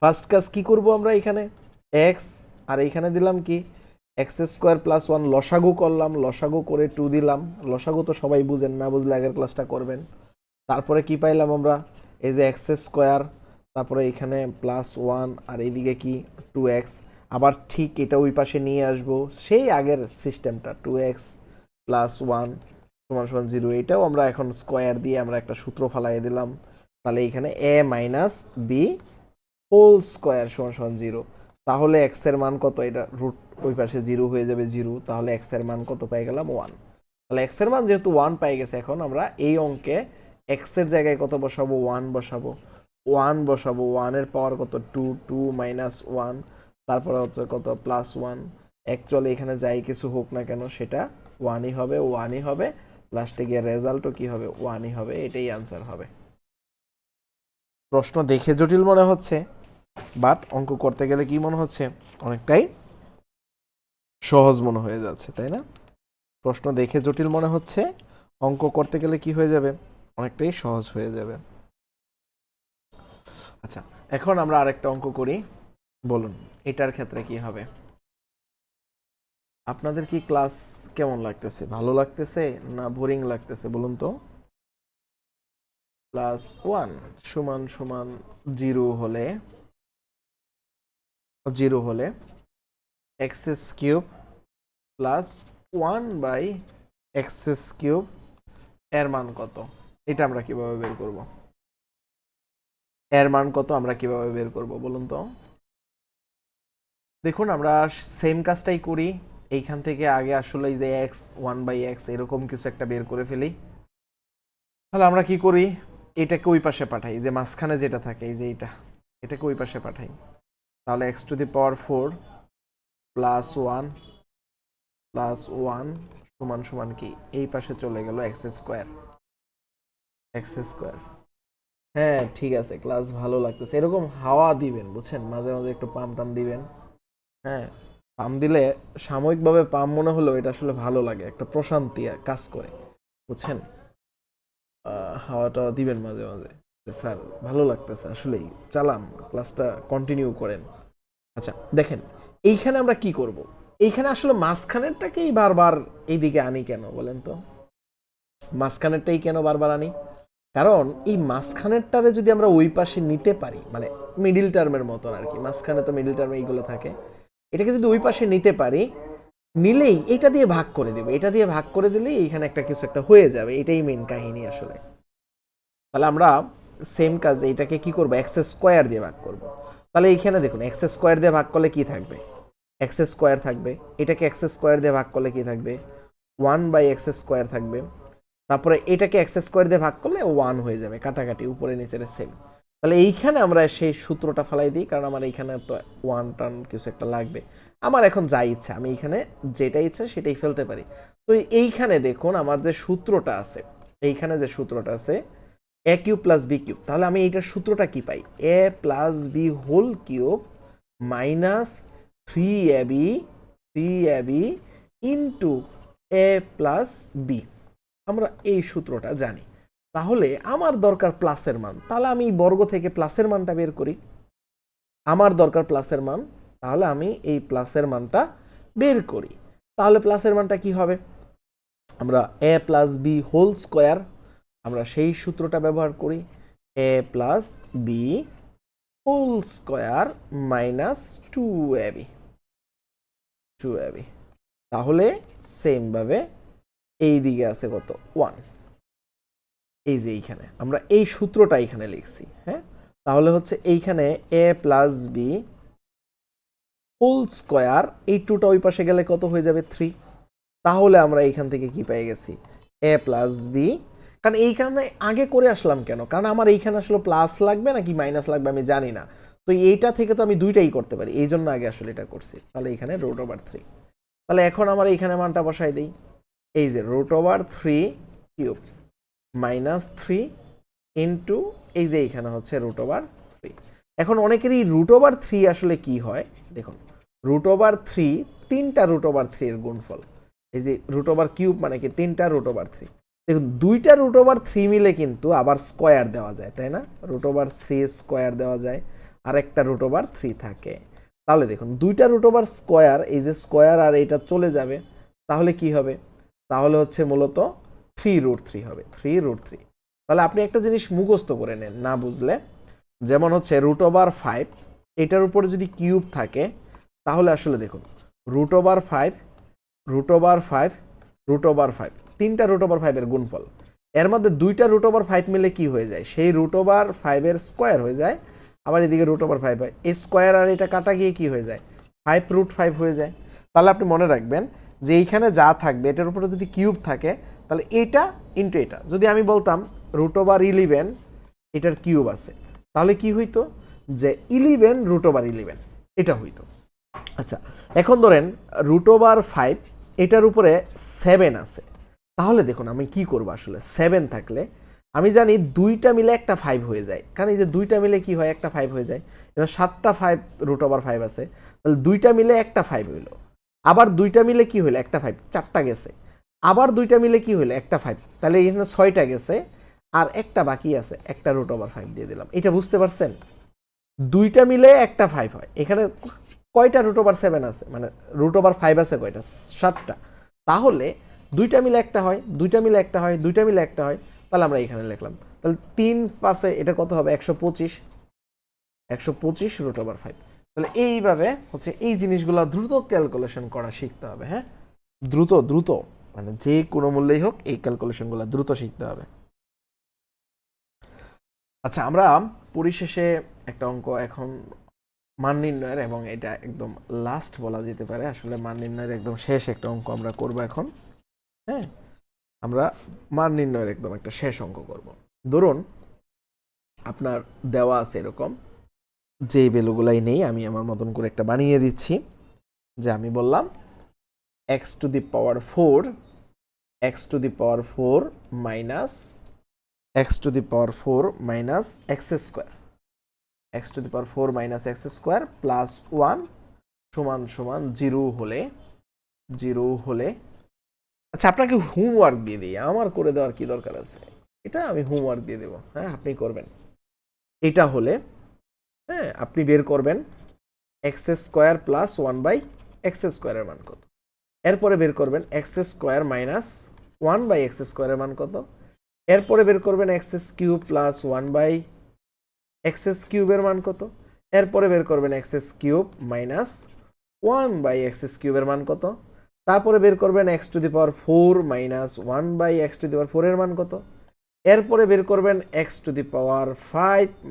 ফার্স্ট কাজ কি করব আমরা? এখানে এক্স আর এইখানে দিলাম কি x² প্লাস 1 লসাগু করলাম, লসাগু করে 2 দিলাম। লসাগু তো সবাই বুঝেন, না বুঝলে আগের ক্লাসটা করবেন। তারপরে কি পাইলাম আমরা? এই যে x², তারপরে এখানে প্লাস 1 আর এইদিকে কি 2x, আবার ঠিক এটা ওই পাশে নিয়ে আসবো সেই আগের সিস্টেমটা, 2x প্লাস 1 সমান সমান 0। এটাও আমরা এখন স্কোয়ার দিয়ে আমরা একটা সূত্র ফালাইয়ে দিলাম। তাহলে এখানে a minus B whole square সমান সমান 0। তাহলে এক্স এর মান কত? এটা রুট ওই পাশে 0 হয়ে যাবে 0, তাহলে এক্স এর মান কত পাই গেলাম? 1। তাহলে এক্স এর মান যেহেতু 1 পাই গেছে, এখন আমরা এই অঙ্কে এক্স এর জায়গায় কত বসাবো? 1 বসাবো। 1 বসাবো, 1 এর পাওয়ার কত? 2, 2 মাইনাস 1, তারপরে হচ্ছে কত? প্লাস 1। অ্যাকচুয়ালি এখানে যাই কিছু হোক না কেন সেটা 1ই হবে, 1ই হবে, লাস্টে গিয়ে রেজাল্টও কি হবে? 1ই হবে, এটাই আনসার হবে। প্রশ্ন দেখে জটিল মনে হচ্ছে, বাট অঙ্ক করতে গেলে কি মনে হচ্ছে? অনেকটাই সহজ মনে হয়ে যাচ্ছে, তাই না? প্রশ্ন দেখে জটিল মনে হচ্ছে, অঙ্ক করতে গেলে কি হয়ে যাবে? অনেকটাই সহজ হয়ে যাবে। আচ্ছা, এখন আমরা আরেকটা অঙ্ক করি। বলুন এটার ক্ষেত্রে কি হবে? আপনাদের কি ক্লাস কেমন লাগতেছে? ভালো লাগতেছে না বোরিং লাগতেছে বলুন তো? প্লাস 1 সমান সমান 0 হলে, 0 হলে x³ প্লাস 1/x³ এর মান কত? এটা আমরা কিভাবে বের করব? এর মান কত আমরা কিভাবে বের করব বলুন তো? দেখুন আমরা সেম কাজটাই করি। এইখান থেকে আগে আসলে এই যে x 1/x এরকম কিছু একটা বের করে ফেলি। তাহলে আমরা কি করি? এটাকে ওই পাশে পাঠাই, যে মাঝখানে যেটা থাকে এই যে এটাকে ওই পাশে পাঠাই। তাহলে x⁴ প্লাস 1 প্লাস 1 সমান সমান কি? এই পাশে চলে গেল x²। হ্যাঁ ঠিক আছে, ক্লাস ভালো লাগতেছে। এরকম হাওয়া দিবেন বুঝছেন, মাঝে মাঝে একটু পাম টাম দিবেন। হ্যাঁ, পাম দিলে সাময়িকভাবে পাম মনে হলেও এটা আসলে ভালো লাগে, একটা প্রশান্তি কাজ করে বুঝছেন। হাওয়াটা দিবেন মাঝে মাঝে। স্যার ভালো লাগতেছে আসলেই, চালান ক্লাসটা কন্টিনিউ করেন। আচ্ছা দেখেন এইখানে আমরা কি করব, এইখানে আসলে মাঝখানেরটাকেই বারবার এইদিকে আনি কেন বলেন তো, মাঝখানেরটাই কেন বারবার আনি? কারণ এই মাঝখানেরটারে যদি আমরা ওই পাশে নিতে পারি, মানে মিডিল টার্মের মতন আর কি, মাঝখানে তো মিডিল টার্মে এইগুলো থাকে, এটাকে যদি ওই পাশে নিতে পারি, নিলেই এটা দিয়ে ভাগ করে দেবে, এটা দিয়ে ভাগ করে দিলেই এইখানে একটা কিছু একটা হয়ে যাবে, এটাই মেন কাহিনী আসলে। তাহলে আমরা সেম কাজ এটাকে কি করবো, এক্স স্কোয়ার দিয়ে ভাগ করব। তাহলে এইখানে দেখুন এক্স স্কোয়ার দিয়ে ভাগ করলে কি থাকবে, এক্স স্কোয়ার থাকবে, এটাকে এক্স স্কোয়ার দিয়ে ভাগ করলে কি থাকবে, 1/x স্কোয়ার থাকবে, তারপরে এটাকে এক্স স্কোয়ার দিয়ে ভাগ করলে 1 হয়ে যাবে, কাটাকাটি উপরে নিচের সেম। তাহলে এইখানে আমরা সেই সূত্রটা ফেলাই দিই, কারণ আমার এইখানে তো 1 টান কিছু একটা লাগবে। আমার এখন যা ইচ্ছা আমি এইখানে যেটা ইচ্ছা সেটাই ফেলতে পারি। তো এইখানে দেখুন আমার যে সূত্রটা আছে, এইখানে যে সূত্রটা আছে a cube plus B cube, তাহলে আমি এইটার সূত্রটা কি পাই, a plus B whole cube minus 3ab into A plus b. আমরা এই সূত্রটা জানি। তাহলে আমার দরকার প্লাসের মান, তাহলে আমি বর্গ থেকে প্লাসের মানটা বের করি। আমার দরকার প্লাসের মান, তাহলে আমি এই প্লাসের মানটা বের করি। তাহলে প্লাসের মানটা কি হবে, আমরা a plus B whole square, আমরা সেই সূত্রটা ব্যবহার করি, a plus B whole square minus 2ab। তাহলে সেমভাবে এই দিকে আছে কত 1, এই যে এইখানে আমরা এই সূত্রটা এখানে লিখছি। হ্যাঁ, তাহলে হচ্ছে এইখানে এ প্লাস বি হোল স্কোয়ার, এই টুটা ওই পাশে গেলে কত হয়ে যাবে 3। তাহলে আমরা এইখান থেকে কি পেয়ে গেছি, এ প্লাস বি। কারণ এইখানে আগে করে আসলাম কেন, কারণ আমার এইখানে আসলে প্লাস লাগবে নাকি মাইনাস লাগবে আমি জানি না, তো এইটা থেকে তো আমি দুইটাই করতে পারি, এই জন্য আগে আসলে এটা করছি। তাহলে এখানে √3। তাহলে এখন আমার এইখানে মানটা বসাই দিই, এই যে √3 কিউব মাইনাস 3 ইন্টু এই যে এইখানে হচ্ছে √3। এখন অনেকেরই √3 আসলে কি হয় দেখুন, √3 তিনটা √3 এর গুণফল, এই যে √কিউব মানে কি তিনটা √3। দেখুন দুইটা √3 মিলে কিন্তু আবার স্কোয়ার দেওয়া যায়, তাই না, √3 স্কোয়ার দেওয়া যায়, আর একটা √3 থাকে। তাহলে দেখুন দুইটা স্কোয়ার, এই যে স্কোয়ার আর এটা চলে যাবে, তাহলে কি হবে, তাহলে হচ্ছে মূলত 3√3 হবে, 3√3। তাহলে আপনি একটা জিনিস মুখস্থ করে নেন না বুঝলে, যেমন হচ্ছে √5, এটার উপরে যদি কিউব থাকে তাহলে আসলে দেখুন √5 √5 তিনটা √5 এর গুণফল, এর মধ্যে দুইটা √5 মিলে কি হয়ে যায়, সেই √5 এর স্কোয়ার হয়ে যায়, আবার এদিকে √5 হয়, এই স্কোয়ার আর এটা কাটা গিয়ে কি হয়ে যায় 5√5 হয়ে যায়। তাহলে আপনি মনে রাখবেন যে এইখানে যা থাকবে এটার উপরে যদি কিউব থাকে তাহলে এটা ইন্টু এটা, যদি আমি বলতাম √11 এটার কিউব আছে তাহলে কি হইতো, যে 11 √11 এটা হইতো। আচ্ছা এখন ধরেন √5 এটার উপরে 7 আছে, তাহলে দেখুন আমি কি করব, আসলে 7 থাকলে আমি জানি দুইটা মিলে একটা 5 হয়ে যায়, কারণ এই যে দুইটা মিলে কি হয় একটা 5 হয়ে যায়, এবার 7টা 5 √5 আছে, তাহলে দুইটা মিলে একটা 5 হইলো, আবার দুইটা মিলে কি হইলো একটা 5, 4টা গেছে, আবার দুইটা মিলে কি হইলো একটা 5, তাহলে এখানে 6টা গেছে, আর একটা বাকি আছে, একটা √5 দিয়ে দিলাম। এটা বুঝতে পারছেন, দুইটা মিলে একটা 5 হয়, এখানে কয়টা √7 আছে, মানে √5 আছে কয়টা, 7টা, তাহলে দুইটা মিলে একটা হয়, দুইটা মিলে একটা হয়, দুইটা মিলে একটা হয়, তাহলে আমরা এখানে লিখলাম, তাহলে 3×5 এটা কত হবে 125 √5। তাহলে এইভাবে হচ্ছে এই জিনিসগুলো দ্রুত ক্যালকুলেশন করা শিখতে হবে। হ্যাঁ, দ্রুত মানে যে কোনো মূল্যেই হোক এই ক্যালকুলেশনগুলো দ্রুত শিখতে হবে। আচ্ছা আমরা পরিশেষে একটা অঙ্ক এখন মান নির্ণয়ের, এবং এটা একদম লাস্ট বলা যেতে পারে, আসলে মান নির্ণয়ের একদম শেষ একটা অঙ্ক আমরা করব এখন। হ্যাঁ, আমরা মান নির্ণয়ের একদম একটা শেষ অঙ্ক করব। ধরুন আপনার দেওয়া আছে এরকম, যে ভ্যালুগুলাই নেই আমি আমার মতন করে একটা বানিয়ে দিচ্ছি, যে আমি বললাম x⁴ minus x⁴ minus x² x⁴ minus x² plus 1 সমান সমান 0 হলে, আচ্ছা আপনাকে হোমওয়ার্ক দিয়ে দিই, আমার করে দেওয়ার কি দরকার আছে, এটা আমি হোমওয়ার্ক দিয়ে দেবো, হ্যাঁ আপনি করবেন। এটা হলে হ্যাঁ আপনি বের করবেন এক্স স্কোয়ার প্লাস 1/x² এর মান কত। এরপরে বের করবেন এক্স স্কোয়ার মাইনাস 1/x² এর মান কত। এরপরে বের করবেন x³ প্লাস 1/x³ এর মান কত। এরপরে বের করবেন x³ মাইনাস 1/x³ এর মান কত। তারপরে বের করবেন x⁴ মাইনাস 1/x⁴ এর মান কত। এরপরে বের করবেন x⁵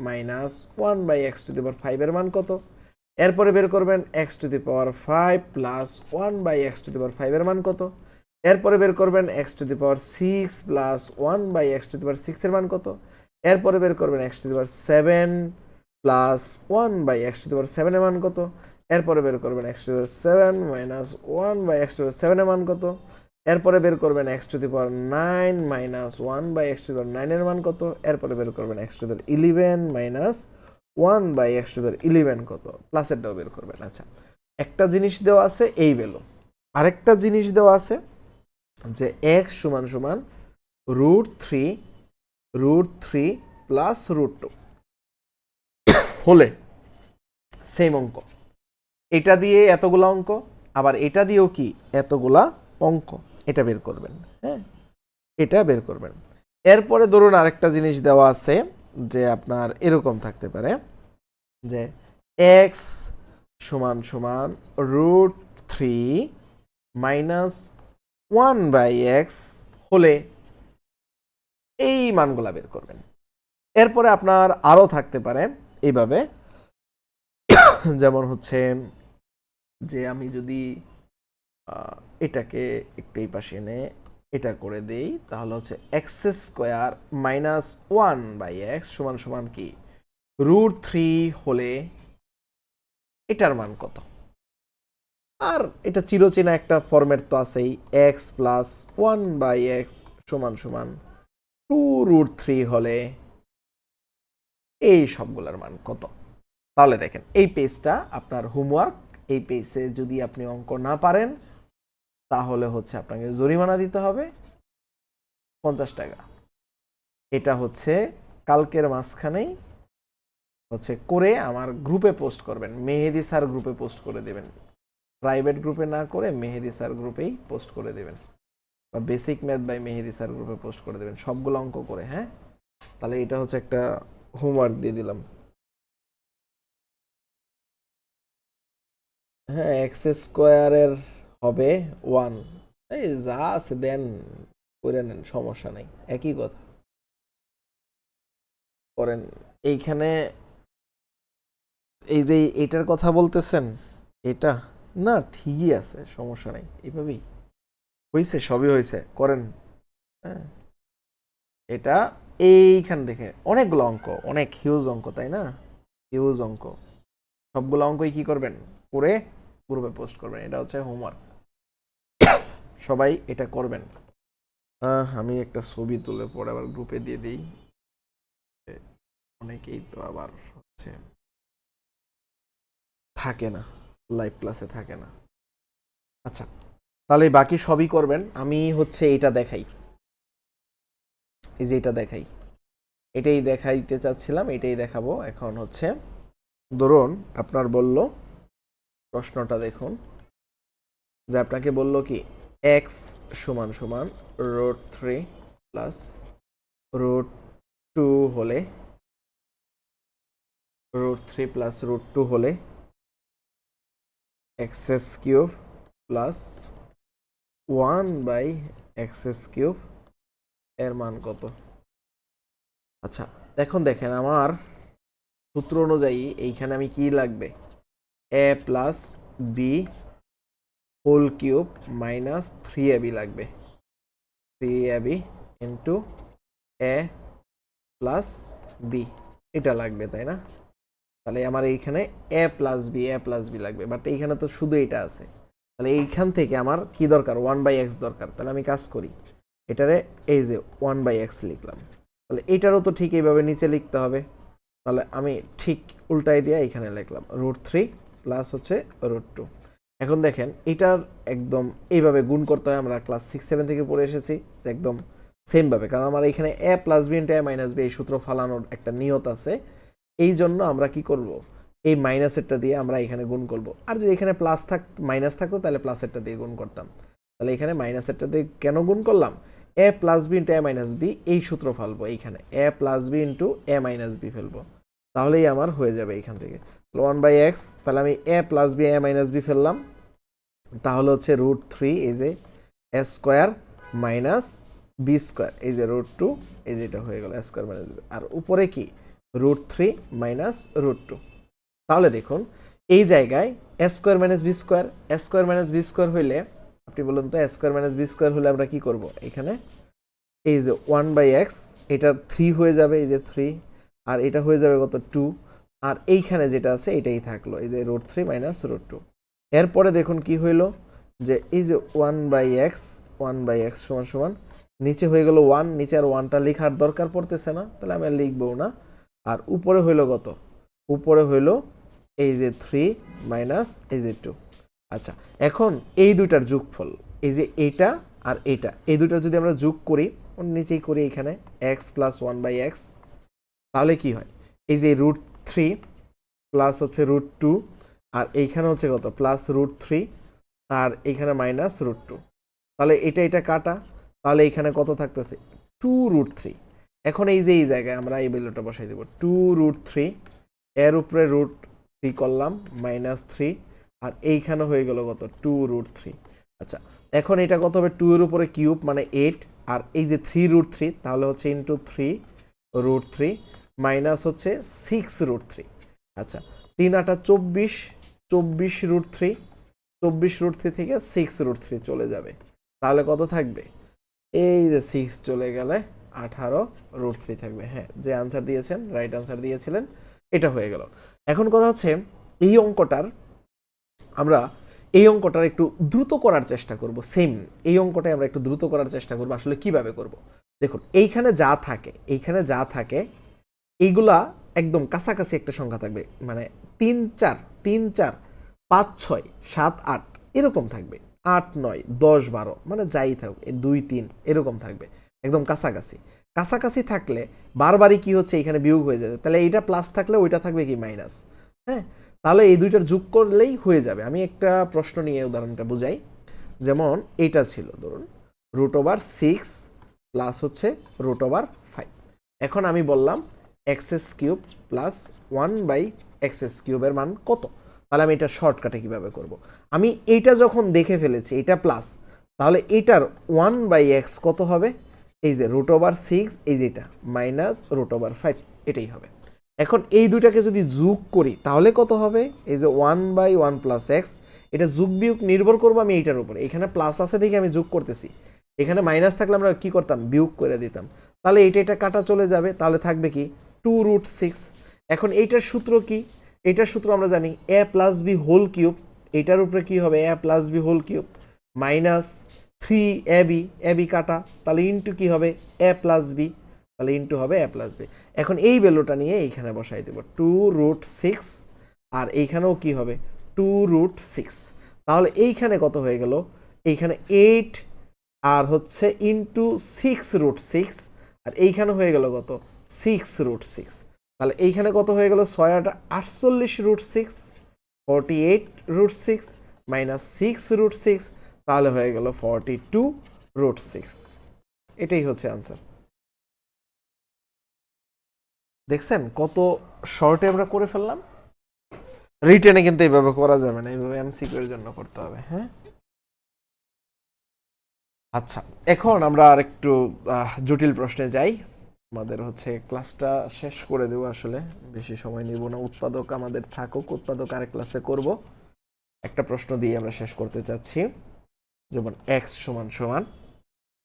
মাইনাস 1/x⁵ এর মান কত। এরপরে বের করবেন x⁵ প্লাস 1/x⁵ এর মান কত। এরপরে বের করবেন x⁶ প্লাস 1/x⁶ এর মান কত। এরপরে বের করবেন x⁷ প্লাস 1/x⁷ এর মান কত। এরপরে বের করবেন x⁷ মাইনাস 1/x⁷ এর মান কত। এরপরে বের করবেন x⁹ মাইনাস 1/x⁹ এর মান কত। এরপরে বের করবেন x⁻11 মাইনাস 1/x⁻11 কত, প্লাসেরটাও বের করবেন। আচ্ছা, একটা জিনিস দেওয়া আছে এই ভ্যালু, আরেকটা জিনিস দেওয়া আছে যে x সমান সমান √3 প্লাস √2 হলে সেম অঙ্ক। এটা দিয়ে এতগুলা অঙ্ক, আবার এটা দিয়েও কি এতগুলা অঙ্ক, এটা বের করবেন। হ্যাঁ, এটা বের করবেন। এরপরে ধরুন আরেকটা জিনিস দেওয়া আছে যে আপনার এরকম থাকতে পারে যে x সমান সমান √3 মাইনাস 1/x হলে এই মানগুলা বের করবেন। এরপরে আপনার আরও থাকতে পারে এইভাবে, যেমন হচ্ছে যে আমি যদি এটাকে একটু এই পাশে এনে এটা করে দেই, তাহলে হচ্ছে x² মাইনাস 1/x সমান সমান কি √3 হলে এটার মান কত। আর এটা চিরচেনা একটা ফরম্যাট তো আছেই, x প্লাস 1/x সমান সমান 2√3 হলে এই সবগুলোর মান কত। তাহলে দেখেন এই পেজটা আপনার হোমওয়ার্ক। এই পেজে যদি আপনি অঙ্ক না পারেন তাহলে হচ্ছে আপনাকে জরিমানা দিতে হবে 50 টাকা। এটা হচ্ছে কালকের মাঝখানেই হচ্ছে করে আমার গ্রুপে পোস্ট করবেন, মেহেদি স্যার গ্রুপে পোস্ট করে দেবেন। প্রাইভেট গ্রুপে না করে মেহেদি স্যার গ্রুপেই পোস্ট করে দেবেন, বা basic math by Mehedi sir গ্রুপে পোস্ট করে দেবেন সবগুলো অঙ্ক করে। হ্যাঁ, তাহলে এটা হচ্ছে একটা হোমওয়ার্ক দিয়ে দিলাম। হ্যাঁ, x² এর হবে 1, এই যা আছে দেন করে নেন, সমস্যা নেই, একই কথা করেন। এইখানে এই যে এটার কথা বলতেছেন, এটা না ঠিকই আছে, সমস্যা নেই, এইভাবেই হয়েছে, সবই হয়েছে, করেন। হ্যাঁ, এটা এইখান থেকে অনেকগুলো অঙ্ক, অনেক হিউজ অঙ্ক, তাই না? হিউজ অঙ্ক, সবগুলো অঙ্কই কি করবেন, করে গ্রুপে পোস্ট করবেন। এটা হচ্ছে হোমওয়ার্ক, সবাই এটা করবেন। আমি একটা ছবি তুলে পরে আবার গ্রুপে দিয়ে দিই, অনেকেই তো আবার হচ্ছে থাকে না, লাইভ ক্লাসে থাকে না। আচ্ছা, তাহলে বাকি সবই করবেন। আমি হচ্ছে এটা দেখাই, এই যে এটা দেখাই, এটাই দেখাইতে চাচ্ছিলাম, এটাই দেখাবো এখন। হচ্ছে ধরুন আপনার বলল, প্রশ্নটা দেখুন, যে আপনাকে বলল কি x সমান সমান √3 প্লাস √2 হলে, √3 প্লাস √2 হলে x³ প্লাস 1/x³ এর মান কত। আচ্ছা, এখন দেখেন আমার সূত্র অনুযায়ী এইখানে আমি কি লাগবে, a plus B whole cube minus 3ab লাগবে, 3ab ইন্টু এ প্লাস বি, এটা লাগবে, তাই না? তাহলে আমার এইখানে এ প্লাস বি লাগবে, বাট এইখানে তো শুধু এটা আছে। তাহলে এইখান থেকে আমার কি দরকার, 1/x দরকার। তাহলে আমি কাজ করি, এটারে এই যে 1/x লিখলাম, তাহলে এটারও তো ঠিক এইভাবে নিচে লিখতে হবে। তাহলে আমি ঠিক উল্টাই দিয়ে এখানে লিখলাম √3 প্লাস হচ্ছে √2। এখন দেখেন এটার একদম এইভাবে গুণ করতে হয়, আমরা ক্লাস 6-7 থেকে পড়ে এসেছি যে একদম সেমভাবে, কারণ আমার এখানে এ plus B into A minus B এই সূত্র ফালানোর একটা নিয়ত আছে। এই জন্য আমরা কি করব, এই মাইনাসেরটা দিয়ে আমরা এখানে গুণ করব। আর যদি এখানে মাইনাস থাকতো তাহলে প্লাসেরটা দিয়ে গুণ করতাম। তাহলে এখানে মাইনাসেরটা দিয়ে কেন গুণ করলাম? এ plus B into A minus B, এই সূত্র ফেলবো এইখানে, এ plus B into A minus B ফেলবো, তাহলেই আমার হয়ে যাবে এখান থেকে 1/x। তাহলে আমি এ plus B A minus B ফেললাম, তাহলে হচ্ছে √3 এই যে A square minus B square, এই যে √2, এই যে এটা হয়ে গেল এ স্কোয়ার মাইনাস বি, আর উপরে কি √3 মাইনাস √2। তাহলে দেখুন এই জায়গায় এ স্কোয়ার মাইনাস বি স্কোয়ার, এ স্কোয়ার মাইনাস বি স্কোয়ার হইলে আপনি বলুন তো, এ স্কোয়ার মাইনাস বি স্কোয়ার হলে আমরা কি করব? এখানে এই যে 1/x, এটা 3 হয়ে যাবে, এই যে 3, আর এটা হয়ে যাবে কত 2, আর এইখানে যেটা আছে এটাই থাকলো, এই যে √3 মাইনাস √2। এরপরে দেখুন কি হইল, যে এই যে 1/x সমান সমান নিচে হয়ে গেল 1, নিচে আর 1টা লেখার দরকার পড়তেছে না, তাহলে আমি আর লিখবো না। আর উপরে হইল কত? উপরে হইল এই যে 3 মাইনাস এই যে 2। আচ্ছা, এখন এই দুইটার যোগফল, এই যে এইটা আর এইটা, এই দুইটা যদি আমরা যোগ করি, নিচেই করি এখানে x প্লাস 1/x, তাহলে কি হয়? এই যে √3 প্লাস হচ্ছে √2, আর এইখানে হচ্ছে কত প্লাস √3, আর এইখানে মাইনাস √2, তাহলে এটা কাটা, তাহলে এইখানে কত থাকতেছে 2√3। এখন এই যে এই জায়গায় আমরা এই ভ্যালুটা বসাই দেব 2√3, এর উপরে √3 করলাম মাইনাস 3, আর এইখানে হয়ে গেল কত 2√3। আচ্ছা, এখন এটা কত হবে? 2 এর উপরে কিউব মানে 8, আর এই যে 3√3, তাহলে হচ্ছে ইন্টু 3√3 মাইনাস হচ্ছে 6√3। আচ্ছা, 3 8 24, 24√3, 24√3 থেকে 6√3 চলে যাবে, তাহলে কত থাকবে? এই যে 6 চলে গেলে 18√3 থাকবে। হ্যাঁ, যে আনসার দিয়েছেন, রাইট আনসার দিয়েছিলেন, এটা হয়ে গেল। এখন কথা হচ্ছে এই অঙ্কটার একটু দ্রুত করার চেষ্টা করব। সেম এই অঙ্কটাই আমরা একটু দ্রুত করার চেষ্টা করব। আসলে কিভাবে করব? দেখুন, এইখানে যা থাকে এইগুলা একদম কাছাকাছি একটা সংখ্যা থাকবে, মানে 3 4 3 4 5 6 7 8 এরকম থাকবে, 8 9 10 12 মানে যাই থাকুক, 2 3 এরকম থাকবে, একদম কাছাকাছি থাকলে বারবারই কি হচ্ছে এখানে বিয়োগ হয়ে যাবে, তাহলে এইটা প্লাস থাকলে ওইটা থাকবে কি মাইনাস। হ্যাঁ, তাহলে এই দুইটার যোগ করলেই হয়ে যাবে। আমি একটা প্রশ্ন নিয়ে উদাহরণটা বুঝাই। যেমন এইটা ছিল ধরুন √6 প্লাস হচ্ছে √5। এখন আমি বললাম x³ প্লাস 1/x³ এর মান কত? তাহলে আমি এটা শর্টকাটে কিভাবে করব? আমি এইটা যখন দেখে ফেলেছি এটা প্লাস, তাহলে এটার 1/x কত হবে? এই যে √6, এই যেটা মাইনাস √5, এটাই হবে। এখন এই দুইটাকে যদি যোগ করি তাহলে কত হবে? এই যে 1/1 প্লাস এক্স, এটা যোগ বিয়োগ নির্ভর করবো আমি এইটার উপরে, এখানে প্লাস আছে দেখে আমি যোগ করতেছি, এখানে মাইনাস থাকলে আমরা কি করতাম? বিয়োগ করে দিতাম। তাহলে এটা কাটা চলে যাবে, তাহলে থাকবে কি 2√6। এখন এইটার সূত্র কি? এইটার সূত্র আমরা জানি a plus B whole cube, এটার উপরে কি হবে? a plus B whole cube minus 3ab কাটা, তাহলে ইন্টু কি হবে? a প্লাস বি, তাহলে ইন্টু হবে a প্লাস বি। এখন এই ভ্যালুটা নিয়ে এইখানে বসাই দেব 2√6, আর এইখানেও কি হবে? 2√6। তাহলে এইখানে কত হয়ে গেল? এইখানে 8 আর হচ্ছে ইন্টু 6√6, আর এইখানে হয়ে গেল কত? 6√6। তাহলে এইখানে কত হয়ে গেল? 6 8 48√6, 48√6 মাইনাস 6√6, তাহলে হয়ে গেল 42√6। এটাই হচ্ছে আনসার। দেখছেন কত শর্টে আমরা করে ফেললাম। রিটেনে কিন্তু এইভাবে করা যাবে না, এইভাবে এমসিকিউ এর জন্য করতে হবে। হ্যাঁ, আচ্ছা, এখন আমরা আরেকটু জটিল প্রশ্নে যাই। আমাদের হচ্ছে ক্লাসটা শেষ করে দেবো, আসলে বেশি সময় নিব না। উৎপাদক আমাদের থাকুক, উৎপাদক আরেক ক্লাসে করব। একটা প্রশ্ন দিয়ে আমরা শেষ করতে চাচ্ছি। যেমন x সমান সমান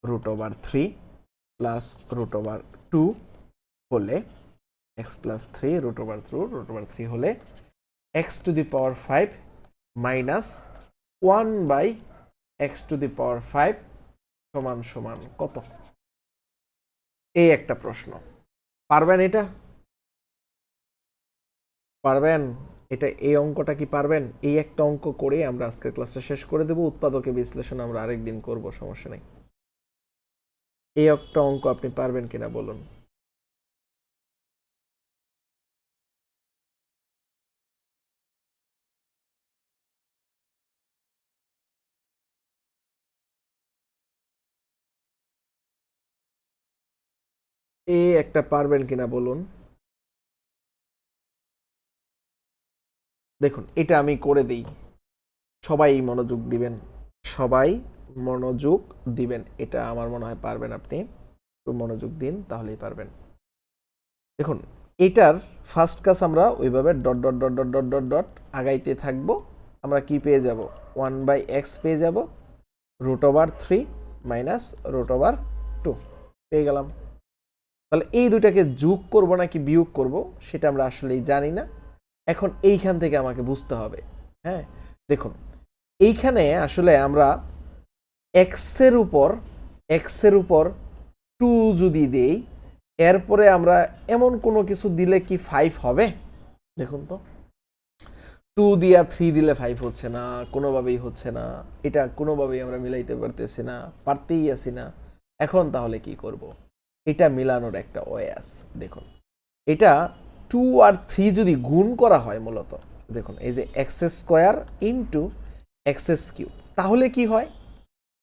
√3 প্লাস √2 হলে x প্লাস 3 √3 হলে x⁵ মাইনাস 1/x⁵ সমান সমান কত? এই একটা প্রশ্ন। পারবেন এটা? পারবেন এটা? এই অঙ্কটা কি পারবেন? এই একটা অঙ্ক করে আমরা আজকের ক্লাসটা শেষ করে দেব। উৎপাদকের বিশ্লেষণ আমরা আরেকদিন করব, সমস্যা নেই। এই একটা অঙ্ক আপনি পারবেন কিনা বলুন। একটা পারবেন কিনা বলুন। দেখুন এটা আমি করে দিই, সবাই মনোযোগ দিবেন, সবাই মনোযোগ দিবেন, এটা আমার মনে হয় পারবেন আপনি, একটু মনোযোগ দিন তাহলেই পারবেন। দেখুন এটার ফার্স্ট কাজ আমরা ওইভাবে dot dot dot dot dot dot dot আগাইতে থাকবো, আমরা কি পেয়ে যাব 1/x পেয়ে যাব √3 মাইনাস √2 পেয়ে গেলাম। তাহলে এই দুটাকে যোগ করব নাকি বিয়োগ করব সেটা আমরা আসলেই জানি না, এখন এইখান থেকে আমাকে বুঝতে হবে। হ্যাঁ দেখুন এইখানে আসলে আমরা এক্সের উপর 2 যদি দেই, এরপরে আমরা এমন কোনো কিছু দিলে কি 5 হবে? দেখুন তো 2 দিয়া 3 দিলে 5 হচ্ছে না, কোনোভাবেই হচ্ছে না, এটা কোনোভাবেই আমরা মিলাইতে পারতেছি না, পারতেই আসি না। এখন তাহলে কি করব? এটা মিলানোর একটা ওয়ে আছে। দেখুন এটা 2 আর 3 যদি গুণ করা হয় মূলত, দেখুন এই যে x² ইন্টু x³ তাহলে কি হয়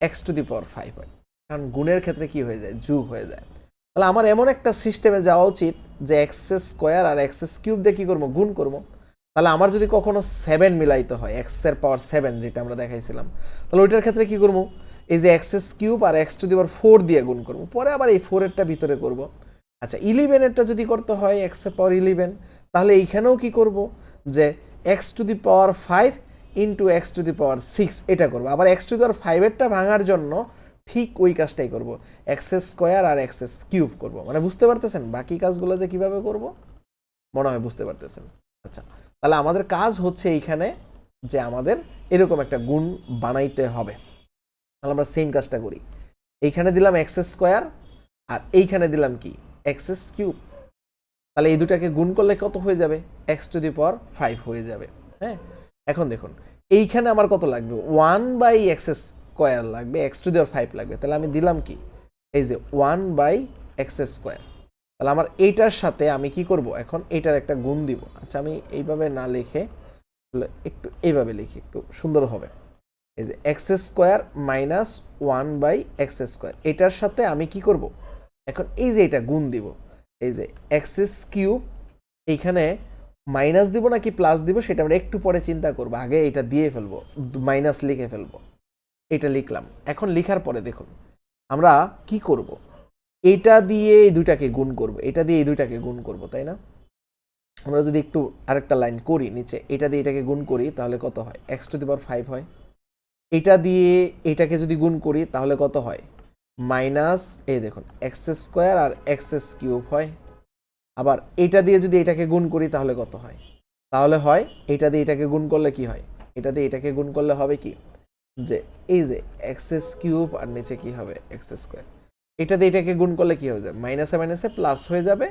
x⁵ হয়, কারণ গুণের ক্ষেত্রে কি হয়ে যায়, যোগ হয়ে যায়। তাহলে আমার এমন একটা সিস্টেমে যাওয়া উচিত যে x² আর x³ দিয়ে কি করবো, গুণ করবো। তাহলে আমার যদি কখনো 7 মিলাইতে হয় x⁻7 যেটা আমরা দেখাইছিলাম, তাহলে ওইটার ক্ষেত্রে কি করবো, এই যে x³ আর x⁴ দিয়ে গুণ করবো, পরে আবার এই 4 এরটা ভিতরে করব। আচ্ছা 11 এরটা যদি করতে হয় x⁻11, তাহলে এইখানেও কি করব যে x⁵ ইন্টু x⁻6 এটা করবো। আবার x⁵ এরটা ভাঙার জন্য ঠিক ওই কাজটাই করব, x² আর x³ করব। মানে বুঝতে পারতেছেন বাকি কাজগুলো যে কিভাবে করব, মনে হয় বুঝতে পারতেছেন। আচ্ছা তাহলে আমাদের কাজ হচ্ছে এইখানে যে আমাদের এরকম একটা গুণ বানাইতে হবে। তাহলে আমরা সেম কাজটা করি, এইখানে দিলাম x² আর এইখানে দিলাম কি x³ তাহলে এই দুটাকে গুণ করলে কত হয়ে যাবে, x⁵ হয়ে যাবে। হ্যাঁ এখন দেখুন এইখানে আমার কত লাগবে, 1/x² লাগবে, x⁵ লাগবে, তাহলে আমি দিলাম কি এই যে 1/x²। তাহলে আমার এইটার সাথে আমি কি করব, এখন এইটার একটা গুণ দিব। আচ্ছা আমি এইভাবে না লিখে একটু এইভাবে লিখি, একটু সুন্দর হবে। এই যে x² মাইনাস 1/x², এটার সাথে আমি কি করব, এখন এই যে এটা গুণ দিব, এই যে x³ এইখানে মাইনাস দিব নাকি প্লাস দিব সেটা আমরা একটু পরে চিন্তা করবো, আগে এটা দিয়ে ফেলবো, মাইনাস লিখে ফেলবো। এটা লিখলাম, এখন লিখার পরে দেখুন আমরা কি করব, এটা দিয়ে এই দুইটাকে গুণ করব, এটা দিয়ে এই দুইটাকে গুণ করব, তাই না? আমরা যদি একটু আরেকটা লাইন করি নিচে, এটা দিয়ে এটাকে গুণ করি তাহলে কত হয়, x⁵ হয়। এটা দিয়ে এটাকে যদি গুণ করি তাহলে কত হয়, মাইনাস এই দেখুন x² আর x³ হয়। আবার এটা দিয়ে যদি এটাকে গুণ করি তাহলে কত হয়, তাহলে হয় এটা দিয়ে এটাকে গুণ করলে কি হয়, এটা দিয়ে এটাকে গুণ করলে হবে কি যে এই যে x³ আর নিচে কি হবে x², এটা দিয়ে এটাকে গুণ করলে কি হয়ে যাবে, মাইনাসে মাইনাসে প্লাস হয়ে যাবে,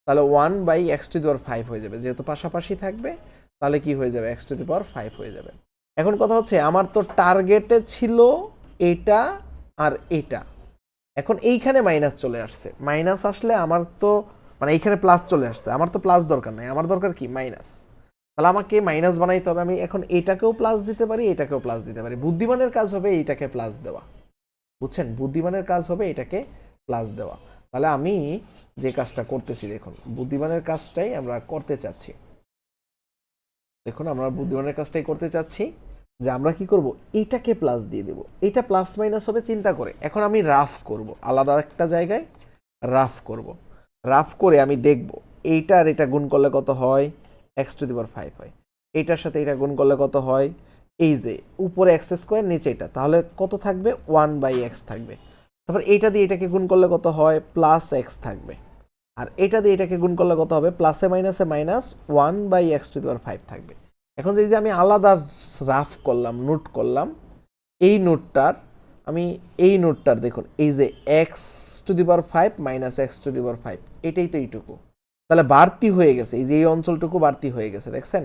তাহলে 1/x⁵ হয়ে যাবে, যেহেতু পাশাপাশি থাকবে তাহলে কি হয়ে যাবে, x⁵ হয়ে যাবে। এখন কথা হচ্ছে আমার তো টার্গেটে ছিল এটা আর এটা, এখন এইখানে মাইনাস চলে আসছে, মাইনাস আসলে আমার তো মানে এইখানে প্লাস চলে আসছে, আমার তো প্লাস দরকার নাই, আমার দরকার কি মাইনাস। তাহলে আমাকে মাইনাস বানাইতে হবে, আমি এখন এটাকেও প্লাস দিতে পারি, এটাকেও প্লাস দিতে পারি। বুদ্ধিমানের কাজ হবে এইটাকে প্লাস দেওয়া, বুঝছেন, বুদ্ধিমানের কাজ হবে এটাকে প্লাস দেওয়া। তাহলে আমি যে কাজটা করতেছি, দেখুন বুদ্ধিমানের কাজটাই আমরা করতে চাচ্ছি, দেখুন আমরা বুদ্ধিমানের কাজটাই করতে চাচ্ছি যে আমরা কি করব, এইটাকে প্লাস দিয়ে দেব, এটা প্লাস মাইনাস হবে চিন্তা করে। এখন আমি রাফ করব, আলাদা একটা জায়গায় রাফ করব, রাফ করে আমি দেখব এইটা আর এটা গুণ করলে কত হয়, x⁵ হয়, এইটার সাথে এটা গুণ করলে কত হয়, এই যে উপরে x² নিচে এটা, তাহলে কত থাকবে 1/x থাকবে। তারপর এইটা দিয়ে এটাকে গুণ করলে কত হয়, +x থাকবে। আর এটা দিয়ে এটাকে গুণ করলে কত হবে, প্লাসে মাইনাসে মাইনাস 1/x⁵ থাকবে। এখন যে আমি আলাদা রাফ করলাম, নোট করলাম, এই নোটটার আমি এই নোটটার দেখুন এই যে x⁵ মাইনাস x⁵, এটাই তো এইটুকু, তাহলে বাড়তি হয়ে গেছে, এই যে এই অঞ্চলটুকু বাড়তি হয়ে গেছে, দেখছেন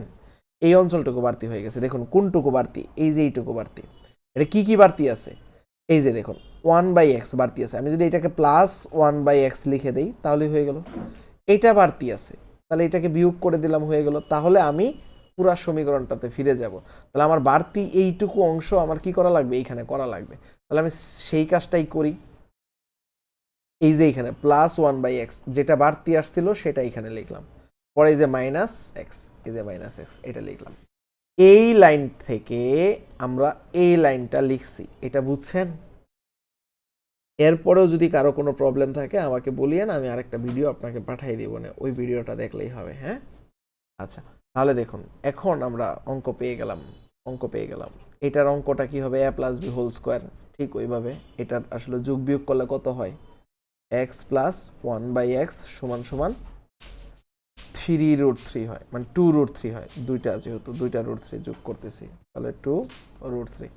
এই অঞ্চলটুকু বাড়তি হয়ে গেছে। দেখুন কোনটুকু বাড়তি, এই যে এইটুকু বাড়তি। এটা কি কি বাড়তি আছে, এই যে দেখুন 1/x বাড়তি আছে, আমি যদি এটাকে প্লাস 1/x লিখে দেই তাহলে হয়ে গেল। এটা বাড়তি আছে, তাহলে এটাকে বিয়োগ করে দিলাম, হয়ে গেল। তাহলে আমি পুরো সমীকরণটাতে ফিরে যাব, তাহলে আমার বাড়তি এইটুকু অংশ আমার কি করা লাগবে, এইখানে করা লাগবে। তাহলে আমি সেই কাজটাই করি। এই যে এখানে প্লাস 1/x যেটা বাড়তি আসছিল সেটা এখানে লিখলাম, পরে এই যে মাইনাস এক্স, এই যে মাইনাস এক্স এটা লিখলাম। এই লাইন থেকে আমরা এই লাইনটা লিখছি, এটা বুঝছেন? এরপরেও যদি কারো কোনো প্রবলেম থাকে আমাকে বলিয়েন, আমি আরেকটা ভিডিও আপনাকে পাঠিয়ে দিব, না ওই ভিডিওটা দেখলেই হবে। হ্যাঁ, আচ্ছা, তাহলে দেখুন এখন আমরা অঙ্ক পেয়ে গেলাম। এটার অঙ্কটা কি হবে? a plus B whole square, ঠিক ওইভাবে এটার আসলে যোগ বিয়োগ করলে কত হয়? এক্স প্লাস 1/x সমান সমান 3√3 হয়, মানে 2√3 হয়, দুইটা যেহেতু দুইটা √3 যোগ করতেছি, তাহলে 2√3।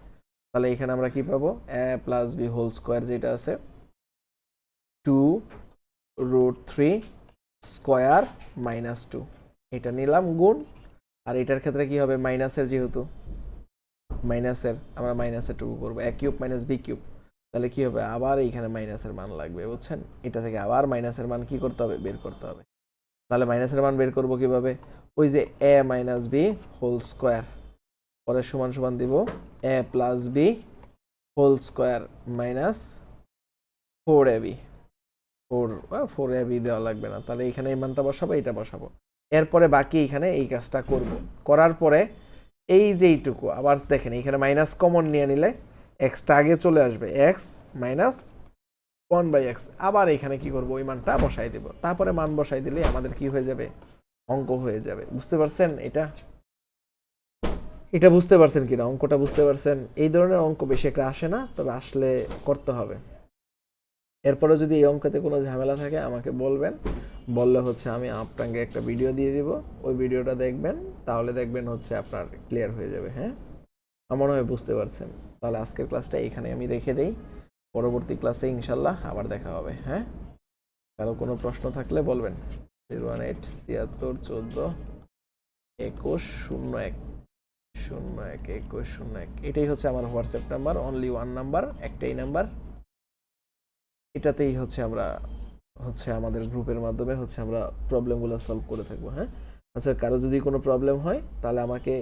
তাহলে এখানে আমরা কি পাবো? a plus B whole square যেটা আছে 2√3 স্কোয়ার মাইনাস 2, এটা নিলাম গুণ, আর এটার ক্ষেত্রে কি হবে? মাইনাসের, যেহেতু মাইনাসের আমরা মাইনাসের টুকু করবো, a cube minus B cube, তাহলে কি হবে? আবার এইখানে মাইনাসের মান লাগবে, বুঝছেন? এটা থেকে আবার মাইনাসের মান কি করতে হবে? বের করতে হবে। তাহলে মাইনাসের মান বের করবো কিভাবে? ওই যে a minus B whole square, পরে সমান সমান দিব a plus B whole square minus 4ab, 4ab দেওয়া লাগবে না, তাহলে এখানে এই মানটা বসাবো, এইটা বসাবো। এরপরে বাকি এখানে এই কাজটা করব, করার পরে এই যে এইটুকু আবার দেখেন এখানে মাইনাস কমন নিয়ে নিলে এক্সটা আগে চলে আসবে, এক্স মাইনাস 1/x, আবার এখানে কি করব? ওই মানটা বসাই দেব, তারপরে মান বসাই দিলে আমাদের কি হয়ে যাবে? অঙ্ক হয়ে যাবে। বুঝতে পারছেন? এটা বুঝতে পারছেন কিনা? অঙ্কটা বুঝতে পারছেন? এই ধরনের অঙ্ক বেশি একটা আসে না, তবে আসলে করতে হবে। এরপরে যদি এই অঙ্কতে কোনো ঝামেলা থাকে আমাকে বলবেন, বললে হচ্ছে আমি আপনাকে একটা ভিডিও দিয়ে দিব, ওই ভিডিওটা দেখবেন, তাহলে দেখবেন হচ্ছে আপনার ক্লিয়ার হয়ে যাবে। হ্যাঁ, আমার মনে হয় বুঝতে পারছেন। তাহলে আজকের ক্লাসটা এখানে আমি রেখে দেই, পরবর্তী ক্লাসে ইনশাল্লাহ আবার দেখা হবে। হ্যাঁ, কারো কোনো প্রশ্ন থাকলে বলবেন। 018 76 14 21 01 01 21 01, এটাই হচ্ছে আমার WhatsApp number, only one number, একটাই নাম্বার। এটাতেই হচ্ছে আমরা আমাদের গ্রুপের মাধ্যমে আমরা প্রবলেমগুলো সলভ করে থাকবো। হ্যাঁ, আচ্ছা, কারো যদি কোনো প্রবলেম হয় তাহলে আমাকে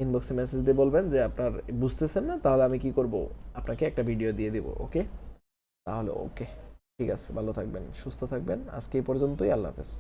ইনবক্সে মেসেজ দিয়ে বলবেন যে আপনার বুঝতেছেন না, তাহলে আমি কি করব? আপনাকে একটা ভিডিও দিয়ে দিব। ওকে, তাহলে ওকে, ঠিক আছে, ভালো থাকবেন, সুস্থ থাকবেন, আজকে এই পর্যন্তই, আল্লাহ হাফেজ।